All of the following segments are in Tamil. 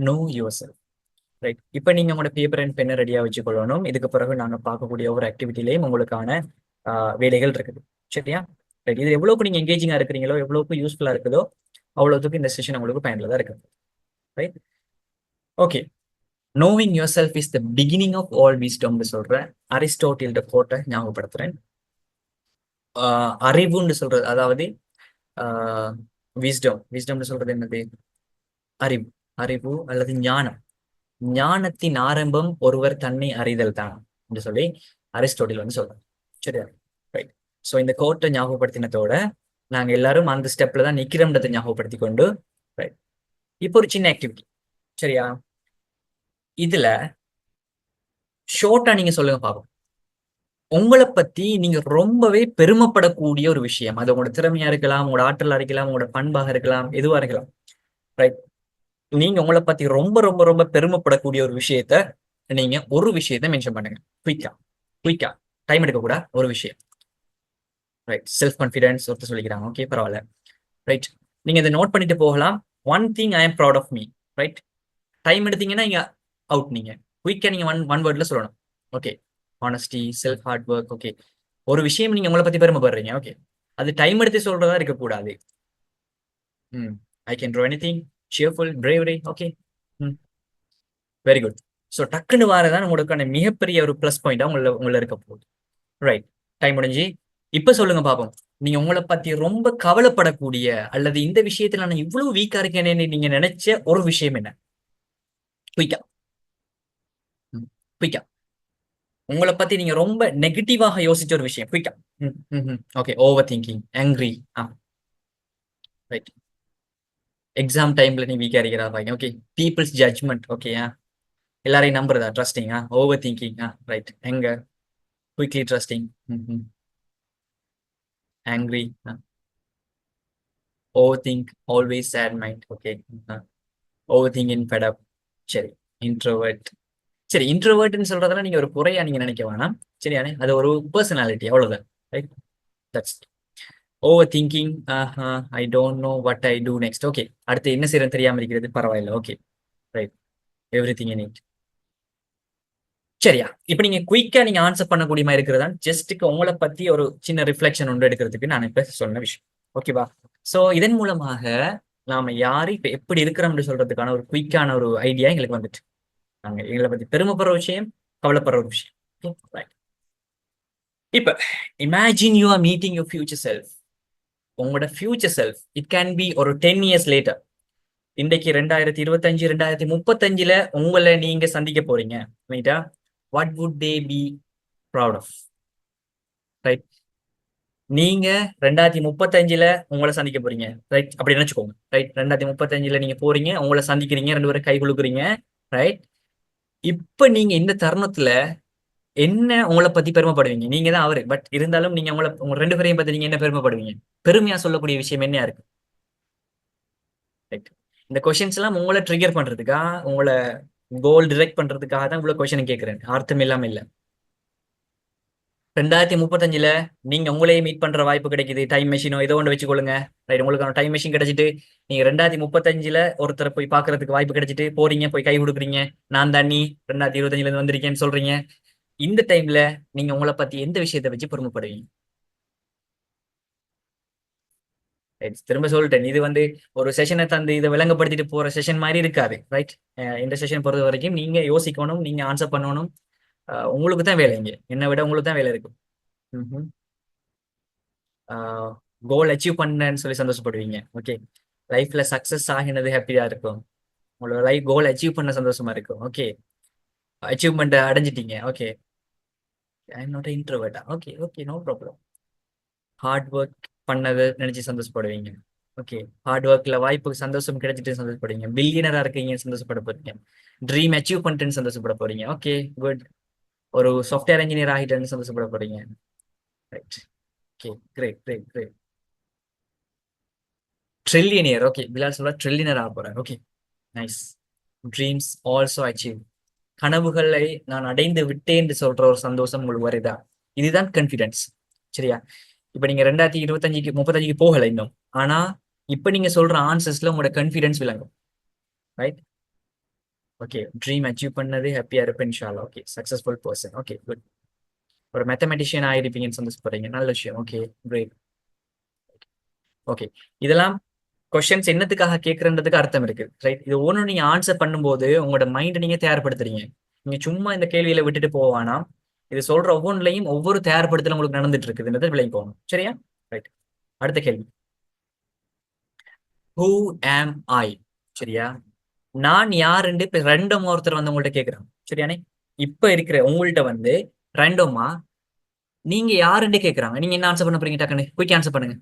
No your self. ரைட். இப்போ நீங்க உங்களோட பேப்பர் அண்ட் பெண்ணை ரெடியா வச்சுக்கொள்ளணும். இதுக்கு பிறகு நாங்க பார்க்கக்கூடிய ஒவ்வொரு ஆக்டிவிட்டிலையும் உங்களுக்கான வேலைகள் இருக்குது. சரியா? ரைட். இது எவ்வளவுக்கு நீங்க எங்கேஜிங்கா இருக்கிறீங்களோ, எவ்வளவுக்கு யூஸ்ஃபுல்லா இருக்குதோ, அவ்வளவுக்கு இந்த செஷன் உங்களுக்கு பயனுள்ளதா இருக்குது. Right. Okay. Knowing yourself is the beginning of all விஸ்டம்னு சொல்ற அரிஸ்டோட்டில்ட கோட்டை ஞாபகப்படுத்துறேன். அறிவுன்னு சொல்றது, அதாவது விஸ்டம்னு சொல்றது என்னது? அறிவு. அறிவு அல்லது ஞானம். ஞானத்தின் ஆரம்பம் ஒருவர் தன்னை அறிதல் தான் என்று சொல்லி அரிஸ்டோட்டில் வந்து சொல்றாங்க. சரியா? ரைட். ஸோ இந்த கோட்டை ஞாபகப்படுத்தினதோட நாங்க எல்லாரும் அந்த ஸ்டெப்ல தான் நிக்கிறோம்ன்றதை ஞாபகப்படுத்தி கொண்டு, ரைட், இப்போ ஒரு சின்ன ஆக்டிவிட்டி. சரியா? இதுல ஷோர்ட்டா நீங்க சொல்லுங்க பாப்போம். உங்களை பத்தி நீங்க ரொம்பவே பெருமைப்படக்கூடிய ஒரு விஷயம். அது உங்களோட திறமையா இருக்கலாம், உங்களோட ஆற்றலா இருக்கலாம், உங்களோட பண்பாக இருக்கலாம், எதுவா இருக்கலாம். ரைட். நீங்க உங்களை பத்தி ரொம்ப ரொம்ப ரொம்ப பெருமைப்படக்கூடிய ஒரு விஷயத்த நீங்க ஒரு விஷயத்த மென்ஷன் பண்ணுங்க. குயிக்கா குயிக்கா டைம் எடுக்க கூட ஒரு விஷயம். ரைட். செல்ஃப் கான்ஃபிடன்ஸ் ஒருத்தர் சொல்லிக்கிறாங்க. ஓகே, பரவாயில்ல. ரைட். நீங்க இதை நோட் பண்ணிட்டு போகலாம். One thing I am proud of me. Right. Time எடுத்தீங்கன்னா இங்க அவுட். நீங்க குயிக்கா நீங்க ஒன் வேர்ட்ல சொல்லணும். Okay. Honesty, self hard work. Okay. ஒரு விஷயம் நீங்க உங்களை பத்தி பெருமைப்படுறீங்க. ஓகே. அது டைம் எடுத்து சொல்றதா இருக்கக்கூடாது. I can true any thing, cheerful, bravery. Okay. Very good. So டக்குன்னு வாரதான் உங்களுக்கான மிகப்பெரிய ஒரு ப்ளஸ் பாயிண்டா உங்களை இருக்க போகுது. ரைட். டைம் முடிஞ்சு. இப்ப சொல்லுங்க பாப்போம். நீங்க உங்களை பத்தி ரொம்ப கவலைப்படக்கூடிய அல்லது இந்த விஷயத்துல நான் இவ்வளவு வீக்கா இருக்கேன்னு நீங்க நினைச்ச ஒரு விஷயம் என்ன? குயிக்கா குயிக்கா. உங்களை பத்தி நீங்க ரொம்ப நெகட்டிவாக யோசிச்ச ஒரு விஷயம். குயிக்கா. Okay. Over thinking, angry. Right. Exam டைம்ல நீ வீக்கா இருக்கிறா பாருங்க. ஓகே. Peoples judgment. ஓகே. எல்லாரையும் நம்புறதா? ட்ரஸ்டிங். Over thinking. ரைட். எங்க? Quickly trusting. Angry. Over think, always sad mind. Okay. Over thinking, fed up. சரி. இன்ட்ரோவர்ட். சரி, இன்ட்ரோவர்ட்னு சொல்றதெல்லாம் நீங்க ஒரு குறையா நீங்க நினைக்க வேணாம். சரியானே? அது ஒரு பர்சனாலிட்டி, அவ்வளவுதான். Right. That's over thinking. I don't know what I do next. Okay. அடுத்து என்ன செய்யறது தெரியாம இருக்கிறது, பரவாயில்ல. Okay. Right. Everything in it. சரியா? இப்ப நீங்க குயிக்கா நீங்க ஆன்சர் பண்ணக்கூடிய மாதிரி இருக்கிறதா ஜஸ்ட்டுக்கு உங்களை பத்தி ஒரு சின்ன ரிஃப்ளெக்ஷன் ஒன்று எடுக்கிறதுக்கு நான் இப்ப சொன்ன விஷயம். ஓகேவா? சோ இதன் மூலமாக நாம யாரு இப்ப எப்படி இருக்கிறோம்னு சொல்றதுக்கான ஒரு குயிக்கான ஒரு ஐடியா எங்களுக்கு வந்துட்டு. நாங்க எங்களை பத்தி பெருமைப்படுற விஷயம், கவலைப்படுற ஒரு விஷயம். ரைட். இப்ப imagine you are meeting your future self. உங்களோட future self it can be ஒரு 10 இயர்ஸ் லேட்டர். இன்றைக்கு 2025, 2035 உங்களை நீங்க சந்திக்க போறீங்க. ரைட்டா? What would they be proud of? Right. நீங்க 2035 உங்களை சந்திக்க போறீங்க. ரைட். அப்படி நினைச்சுக்கோங்க. ரைட். 2035 நீங்க போறீங்க, உங்களை சந்திக்கிறீங்க, 2 பேரும் கை குலுக்குறீங்க. ரைட். இப்ப நீங்க இந்த தருணத்துல என்ன உங்களை பத்தி பெருமைப்படுவீங்க? நீங்க தான் அவரு. பட் இருந்தாலும் நீங்க உங்க 2 பேரையும் பத்தி நீங்க என்ன பெருமைப்படுவீங்க? பெருமையா சொல்லக்கூடிய விஷயம் என்ன இருக்கு? ரைட். இந்த கொஸ்டின்ஸ் எல்லாம் உங்களை ட்ரிகர் பண்றதுக்கா, உங்களை கோல் டிரெக்ட் பண்றதுக்காக தான் இவ்வளவு கொஸ்டின் கேட்கிறேன். அர்த்தம் இல்லாம இல்ல. 2035 நீங்க உங்களையே மீட் பண்ற வாய்ப்பு கிடைக்குது. டைம் மெஷினோ ஏதோ ஒன்று வச்சுக்கொள்ளுங்க. ரைட். உங்களுக்கு டைம் மெஷின் கிடைச்சிட்டு நீங்க 2035 ஒருத்தரை போய் பாக்குறதுக்கு வாய்ப்பு கிடைச்சிட்டு போறீங்க, போய் கை கொடுக்குறீங்க. நான் தான் நீ 2025 இருந்து வந்திருக்கேன்னு சொல்றீங்க. இந்த டைம்ல நீங்க உங்களை பத்தி எந்த விஷயத்தை வச்சு பெருமைப்படுவீங்க? திரும்ப சொல்லிட்டேன். இது வந்து ஒரு செஷனை தந்து இதை விளங்கப்படுத்திட்டு போற செஷன் மாதிரி இருக்காது. ரைட். இந்த செஷன் பொறுத்த வரைக்கும் நீங்க யோசிக்கணும், நீங்க ஆன்சர் பண்ணணும். உங்களுக்கு தான் வேலை. இங்க என்னை விட உங்களுக்கு தான் வேலை இருக்கும். கோல் அச்சீவ் பண்ணேன்னு சொல்லி சந்தோஷப்படுவீங்க. ஓகே. லைஃப்ல சக்சஸ் ஆகினது ஹாப்பியா இருக்கும். உங்களோட லைஃப் கோல் அச்சீவ் பண்ண சந்தோஷமா இருக்கும். ஓகே. அச்சீவ்மெண்ட் அடைஞ்சிட்டீங்க. ஓகே. ஐ எம் நாட் இன்ட்ரோவர்ட்டா? Okay. Okay, no problem. Hard work பண்ணது நினைச்சு சந்தோஷப்படுவீங்க. ஓகே. ஹார்ட் ஒர்க்ல வாய்ப்புக்கு சந்தோஷம் கிடைச்சிட்டு சந்தோஷப்படுவீங்க. பில்லியனரா இருக்கீங்க, சந்தோஷப்பட போறீங்க. ட்ரீம் அச்சீவ் பண்ணிட்டுன்னு சந்தோஷப்பட போறீங்க. Okay, good. ஒரு சாஃப்ட்வேர் இன்ஜினியர் ஆகிட்டேன்னு சந்தோஷப்பட போறீங்க. Right. Okay. Great, great, great. Trillionaire. Okay. Bilal சொல்ற ட்ரில்லியனர் ஆக போறேன். Okay. Nice. Dreams also achieve. கனவுகளை நான் அடைந்து விட்டேன் என்று சொல்ற ஒரு சந்தோஷம் உங்களுக்கு வருதா? இதுதான் கான்ஃபிடன்ஸ். சரியா? இப்ப நீங்க 2025, 35 போகல இன்னும். ஆனா இப்ப நீங்க சொல்ற ஆன்சர்ஸ்ல உங்களோட கான்ஃபிடன்ஸ் விளங்கும். ரைட். ஓகே, ட்ரீம் அச்சீவ் பண்ணது ஹாப்பியா இருப்பேன் இன்ஷால்லா. Okay, successful person. Okay, good. ஒரு மேத்தமெட்டிஷியன் ஆயிருப்பீங்கன்னு சந்தோஷப்படுறீங்க, நல்ல விஷயம். Okay, great. ஓகே, இதெல்லாம் கொஸ்டின்ஸ் என்னத்துக்காக கேட்கறதுக்கு அர்த்தம் இருக்கு, ரைட்? இது ஒண்ணு நீங்க ஆன்சர் பண்ணும்போது உங்களோட மைண்ட் நீங்க தயார்படுத்துறீங்க. நீங்க சும்மா இந்த கேள்வியில விட்டுட்டு போவானா, இது சொல்ற ஒவ்வொன்றுலையும் ஒவ்வொரு தயார்படுத்தல உங்களுக்கு நடந்துட்டு இருக்குதுன்றது விளங்கி போகணும். சரியா? ரைட். அடுத்த கேள்வி, ஹூ ஆம் ஐ? சரியா? நான் யாருன்னு இப்ப ரெண்டும் ஒருத்தர் வந்து உங்கள்ட்ட கேட்கிறான். சரியானே? இப்ப இருக்கிற உங்கள்ட்ட வந்து ரெண்டோமா நீங்க யாருன்னு கேட்கறாங்க. நீங்க என்ன ஆன்சர் பண்ண போறீங்க? டக்குன்னு குயிக் ஆன்சர் பண்ணுங்க.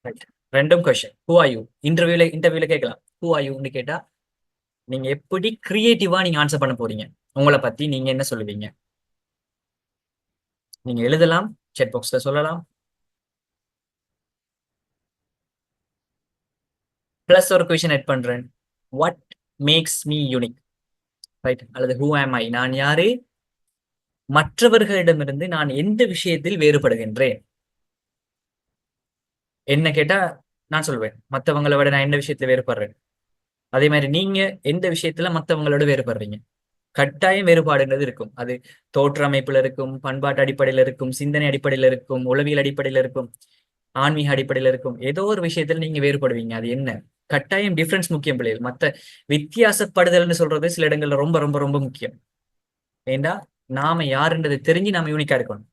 ரைட். ரெண்டும் கொஸ்டின். Who are you? இன்டர்வியூல கேட்கலாம். ஹூ ஆர் யூன்னு கேட்டா நீங்க எப்படி கிரியேட்டிவா நீங்க ஆன்சர் பண்ண போறீங்க? உங்களை பத்தி நீங்க என்ன சொல்லுவீங்க? நீங்க எழுதலாம், செட் பாக்ஸ்ல சொல்லலாம். பிளஸ் ஒரு கொஸ்டின் ஆட் பண்றேன். What makes me unique? Right. அல்லது ஹூ ஆம் ஐ? நான் யாரு? மற்றவர்களிடமிருந்து நான் எந்த விஷயத்தில் வேறுபடுகின்றேன்? என்ன கேட்டா நான் சொல்வேன், மத்தவங்களை விட நான் எந்த விஷயத்துல வேறுபடுறேன். அதே மாதிரி நீங்க எந்த விஷயத்துல மத்தவங்களோட வேறுபடுறீங்க? கட்டாயம் வேறுபாடுன்றது இருக்கும். அது தோற்ற அமைப்புல இருக்கும், பண்பாட்டு அடிப்படையில இருக்கும், சிந்தனை அடிப்படையில இருக்கும், உளவியல் அடிப்படையில இருக்கும், ஆன்மீக அடிப்படையில இருக்கும். ஏதோ ஒரு விஷயத்துல நீங்க வேறுபடுவீங்க. அது என்ன? கட்டாயம் டிஃபரன்ஸ் முக்கியம் பிள்ளைகள். மத்த வித்தியாசப்படுதல்னு சொல்றது சில இடங்கள்ல ரொம்ப ரொம்ப ரொம்ப முக்கியம். ஏண்டா நாம யாருன்றதை தெரிஞ்சு நாம யூனிக்கா இருக்கணும்.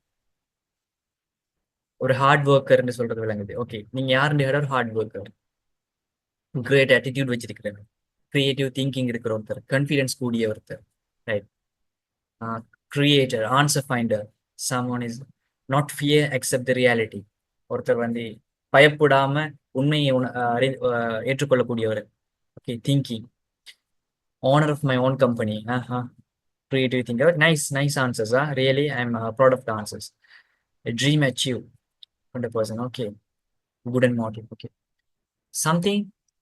ஒரு ஹார்ட் ஒர்க்கர்னு சொல்றது விளங்குது. ஓகே, நீங்க யாருன்னு கேட்டா ஒரு ஹார்ட் ஒர்க்கர், கிரேட் ஆட்டிடியூட் வச்சிருக்கிறேன், கிரியேட்டிவ் திங்கிங் இருக்கிற ஒருத்தர், கான்ஃபிடன்ஸ் கூடிய ஒருத்தர், right? Creator, answer finder, someone is not fear accept the reality. ஒருத்தர் வந்து பயப்படாம உண்மையை ஏற்றுக்கொள்ளக்கூடியவர். Okay, thinking, owner of my own company, creative thinker. Nice answers. Really, I'm proud of the answers. A dream achieved 100%. Okay, good and motive. Okay, something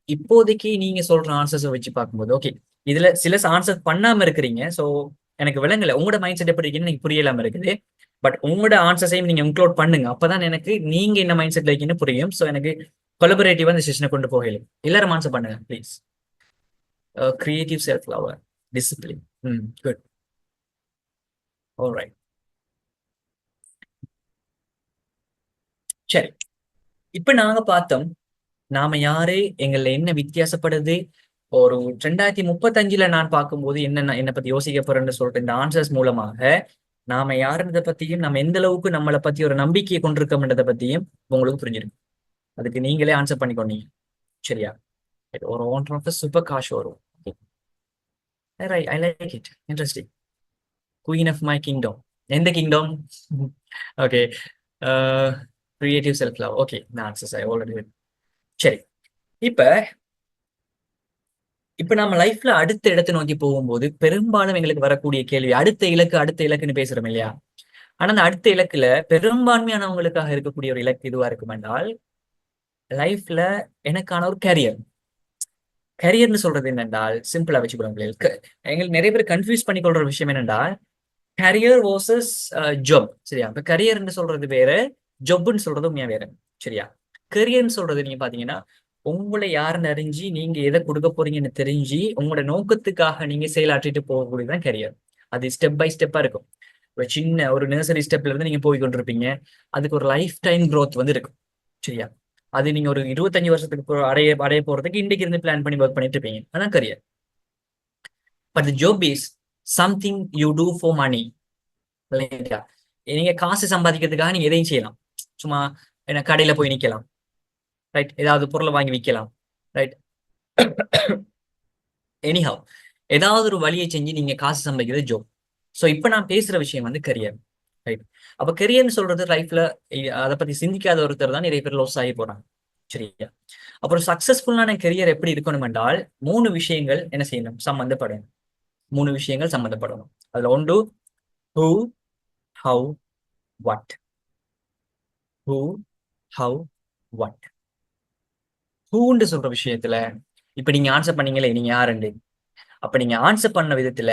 இப்போதைக்கு நீங்க சொல்ற ஆன்சர்ஸை வச்சு பார்க்கும்போது, ஓகே, இதுல சில ஆன்சர் பண்ணாம இருக்கிறீங்க. ஸோ எனக்கு விளங்கல உங்களோட மைண்ட் செட் எப்படி இருக்குன்னு எனக்கு புரியலாம இருக்குது. பட் உங்களோட ஆன்சர்ஸையும் நீங்க இன்க்ளூட் பண்ணுங்க. அப்பதான் எனக்கு நீங்க என்ன மைண்ட் செட்ல இருக்கீங்கன்னு புரியும். ஸோ எனக்கு கொலபரேட்டிவா இந்த செஷனை கொண்டு போகல. எல்லாரும் ஆன்சர் பண்ணுங்க please. Creative, self love, discipline. Good. Alright. சரி, இப்ப நாங்க பார்த்தோம் நாம யாரு, எங்களை என்ன வித்தியாசப்படுது. ஒரு 2035 நான் பார்க்கும்போது என்னை பத்தி யோசிக்க போறேன்னு சொல்லிட்டு இந்த ஆன்சர்ஸ் மூலமாக நாம யாருன்றதை பத்தியும் நம்ம எந்த அளவுக்கு நம்மளை பத்தி ஒரு நம்பிக்கையை கொண்டிருக்கோம்ன்றதை பத்தியும் உங்களுக்கு புரிஞ்சிருக்கு. அதுக்கு நீங்களே ஆன்சர் பண்ணிக்கொண்டீங்க. சரியா? ஒரு ஒன் சூப்பர் காஷ் வரும். I like it, interesting. Queen of my kingdom. எந்த kingdom? Okay, creative, self love. Okay, இந்த ஆன்சர்ஸ் ஐ ஆல்ரெடி. சரி, இப்ப நம்ம லைஃப்ல அடுத்த இடத்தை நோக்கி போகும்போது பெரும்பாலும் எங்களுக்கு வரக்கூடிய கேள்வி, அடுத்த இலக்குன்னு பேசுறோம் இல்லையா? ஆனா அந்த அடுத்த இலக்குல பெரும்பான்மையானவங்களுக்காக இருக்கக்கூடிய ஒரு இலக்கு இதுவா இருக்கும் என்றால், லைஃப்ல எனக்கான ஒரு கரியர்னு சொல்றது என்னென்றால் சிம்பிளா வச்சுக்கொள்ளும் பிள்ளைகளுக்கு. எங்களுக்கு நிறைய பேர் கன்ஃபியூஸ் பண்ணி கொள்ற விஷயம் என்னென்றால் கரியர் வர்சஸ் ஜாப். சரியா? இப்ப கரியர்னு சொல்றது வேற, ஜாப்னு சொல்றது உண்மையா வேற. சரியா? கரியர்னு சொல்றது நீங்க பாத்தீங்கன்னா உங்களை யாருன்னு அறிஞ்சு நீங்க எதை கொடுக்க போறீங்கன்னு தெரிஞ்சு உங்களோட நோக்கத்துக்காக நீங்க செயலாற்றிட்டு போகக்கூடியதான் கரியர். அது ஸ்டெப் பை ஸ்டெப்பா இருக்கும். ஒரு சின்ன ஒரு நர்சரி ஸ்டெப்ல இருந்து நீங்க போய் கொண்டிருப்பீங்க. அதுக்கு ஒரு லைஃப் டைம் க்ரோத் வந்து இருக்கும். சரியா? அது நீங்க ஒரு 25 வருஷத்துக்கு அடைய போறதுக்கு இன்னைக்கு இருந்து பிளான் பண்ணி ஒர்க் பண்ணிட்டு இருப்பீங்க. அதான் career. But job is something you do for money. இல்லைங்களா? நீங்க காசு சம்பாதிக்கிறதுக்காக நீங்க எதையும் செய்யலாம். சும்மா என்ன கடையில போய் நிக்கலாம், ரைட்? ஏதாவது பொருளை வாங்கி விற்கலாம், ரைட்? எனிஹவ் ஏதாவது ஒரு வழியை செஞ்சு நீங்க காசு சம்பாதிக்கிறது ஜாப். ஸோ இப்போ நான் பேசுற விஷயம் வந்து கரியர், ரைட்? அப்ப கரியர்னு சொல்றது லைஃப்ல அதை பத்தி சிந்திக்காத ஒருத்தர் தான் நிறைய பேர் லாஸ் ஆகி போறாங்க. சரியா? அப்புறம் சக்சஸ்ஃபுல்லான கரியர் எப்படி இருக்கணும் என்றால் 3 விஷயங்கள் என்ன செய்யணும்? சம்பந்தப்படணும். 3 விஷயங்கள் சம்பந்தப்படணும். அதுல ஒன்று who, how, what. Who, how, what. ஹூன்னு சொல்ற விஷயத்துல இப்ப நீங்க ஆன்சர் பண்ணீங்களே நீங்க யாருண்டு, அப்ப நீங்க ஆன்சர் பண்ண விதத்துல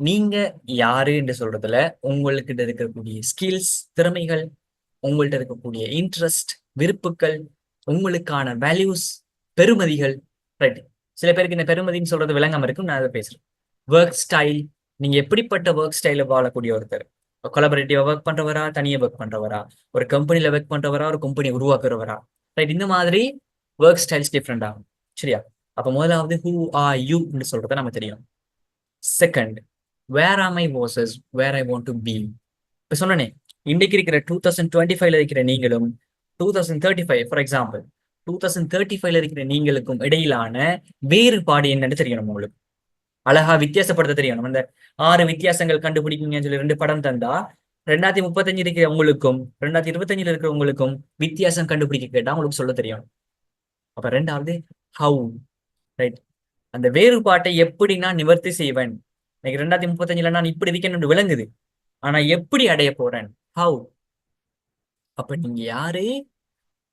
நீங்க யாரு என்று சொல்றதுல உங்களுக்கு இருக்கக்கூடிய ஸ்கில்ஸ், திறமைகள், உங்கள்ட்ட இருக்கக்கூடிய இன்ட்ரெஸ்ட், விருப்புகள், உங்களுக்கான வேல்யூஸ், பெருமதிகள், ரைட்? சில பேருக்கு இந்த பெருமதின்னு சொல்றது விளங்காம இருக்கும், நான் அதை பேசுறேன். ஒர்க் ஸ்டைல், நீங்க எப்படிப்பட்ட ஒர்க் ஸ்டைல வாழக்கூடிய ஒருத்தர். கொலாபரேட்டிவா ஒர்க் பண்றவரா, தனியா ஒர்க் பண்றவரா, ஒரு கம்பெனில ஒர்க் பண்றவரா, ஒரு கம்பெனி உருவாக்குறவரா, ரைட்? இந்த மாதிரி ஒர்க் ஸ்டைல்ஸ் டிஃப்ரெண்ட் ஆகும். சரியா? அப்ப முதலாவது ஹூ ஆர் யூ சொல்றத நம்ம தெரியும். Second, where am I versus where I want to be. இப்ப சொன்னனே, இன்றைக்கு இருக்கிற 2025ல இருக்கிற நீங்களும் 2035, ஃபார் எக்ஸாம்பிள் 2035ல இருக்கிற நீங்களுக்கும் இடையிலான வேறுபாடு என்னன்னு தெரியணும் உங்களுக்கு. அழகா வித்தியாசப்படுத்த தெரியணும். அந்த 6 வித்தியாசங்கள் கண்டுபிடிக்கீங்கன்னு சொல்லி 2 படம் தந்தா, 2035 இருக்கிற உங்களுக்கும் 2025ல இருக்கிற உங்களுக்கும் வித்தியாசம் கண்டுபிடிக்க கேட்டா உங்களுக்கு சொல்ல தெரியும். அப்ப 2வது ஹவு, ரைட்? அந்த வேறுபாட்டை எப்படி நான் நிவர்த்தி செய்வேன்? இன்னைக்கு 2035ல நான் இப்படி இருக்கேன்னு விளங்குது. ஆனா எப்படி அடைய போறேன்? ஹவு? அப்ப நீங்க யாரு?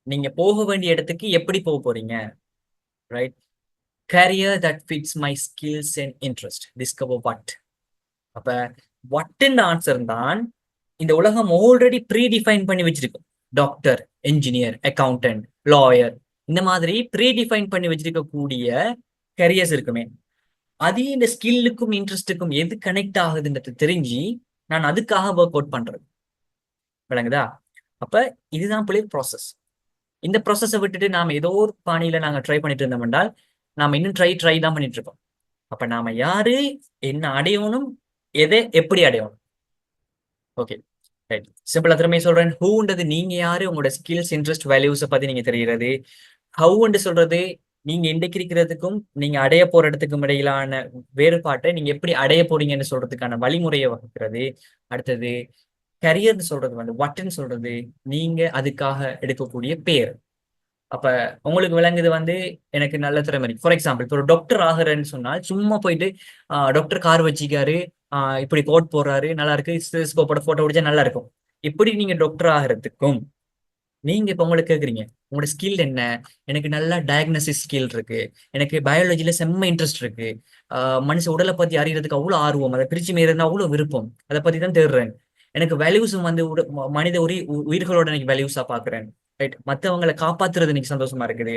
நீங்க போக வேண்டிய இடத்துக்கு எப்படி போக போறீங்க? Right? career that fits my skills and interest. Discover what. அப்ப வாட்ன்னு ஆன்சர் தான் இந்த உலகம் ஆல்ரெடி ப்ரீ டிஃபைன் பண்ணி வச்சிருக்கும். டாக்டர், என்ஜினியர், அக்கௌண்டன்ட், லாயர், இந்த மாதிரி ப்ரீ டிஃபைன் பண்ணி வச்சிருக்கக்கூடிய கரியர்ஸ் இருக்குமே, அது இந்த ஸ்கில்லுக்கும் இன்ட்ரெஸ்ட்டுக்கும் எது கனெக்ட் ஆகுதுன்றது தெரிஞ்சு நான் அதுக்காக ஒர்க் அவுட் பண்றது. விளங்குதா? அப்ப இதுதான் பிள்ளை ப்ராசஸ். இந்த ப்ராசஸை விட்டுட்டு நாம ஏதோ ஒரு பாணியில நாங்க ட்ரை பண்ணிட்டு இருந்தோம் என்றால் நாம இன்னும் ட்ரை தான் பண்ணிட்டு இருக்கோம். அப்ப நாம யாரு, என்ன அடையணும், எதை எப்படி அடையணும்? Okay, right. சிம்பிளா திரும்ப சொல்றேன். ஹூன்றது நீங்க யாரு, உங்களோட ஸ்கில்ஸ், இன்ட்ரெஸ்ட், வேல்யூஸை பத்தி நீங்க தெரிகிறது. ஹவுன்னு சொல்றது நீங்க இன்றைக்கு இருக்கிறதுக்கும் நீங்க அடைய போற இடத்துக்கும் இடையிலான வேறுபாட்டை நீங்க எப்படி அடைய போறீங்கன்னு சொல்றதுக்கான வழிமுறையை வகுக்கிறது. அடுத்தது கரியர்னு சொல்றது வாட்ன்னு சொல்றது நீங்க அதுக்காக எடுக்கக்கூடிய பேர். அப்ப உங்களுக்கு விளங்குது எனக்கு நல்ல திறமை இருக்கு. ஃபார் எக்ஸாம்பிள், இப்போ ஒரு டாக்டர் ஆகுறேன்னு சொன்னால் சும்மா போயிட்டு டாக்டர் கார் வச்சிக்காரு, இப்படி கோட் போடுறாரு, நல்லா இருக்கு, ஸ்டெத்தோஸ்கோப்போட போட்டோ பிடிச்சா நல்லா இருக்கும். இப்படி நீங்க டாக்டர் ஆகிறதுக்கும் நீங்க இப்ப உங்களுக்கு கேக்குறீங்க உங்களோட ஸ்கில் என்ன? எனக்கு நல்லா டயக்னோசிஸ் ஸ்கில் இருக்கு, எனக்கு பயாலஜில செம்ம இன்ட்ரெஸ்ட் இருக்கு, மனுஷ உடலை பத்தி அறியறதுக்கு அவ்வளவு ஆர்வம், அதை பிரிச்சு மேறதுனா அவ்வளவு விருப்பம், அதை பத்தி தான் தேடுறேன். எனக்கு வேல்யூஸும் மனித உயிர்களோட எனக்கு வேல்யூஸா பாக்குறேன். ரைட்? மத்தவங்களை காப்பாத்துறது எனக்கு சந்தோஷமா இருக்குது.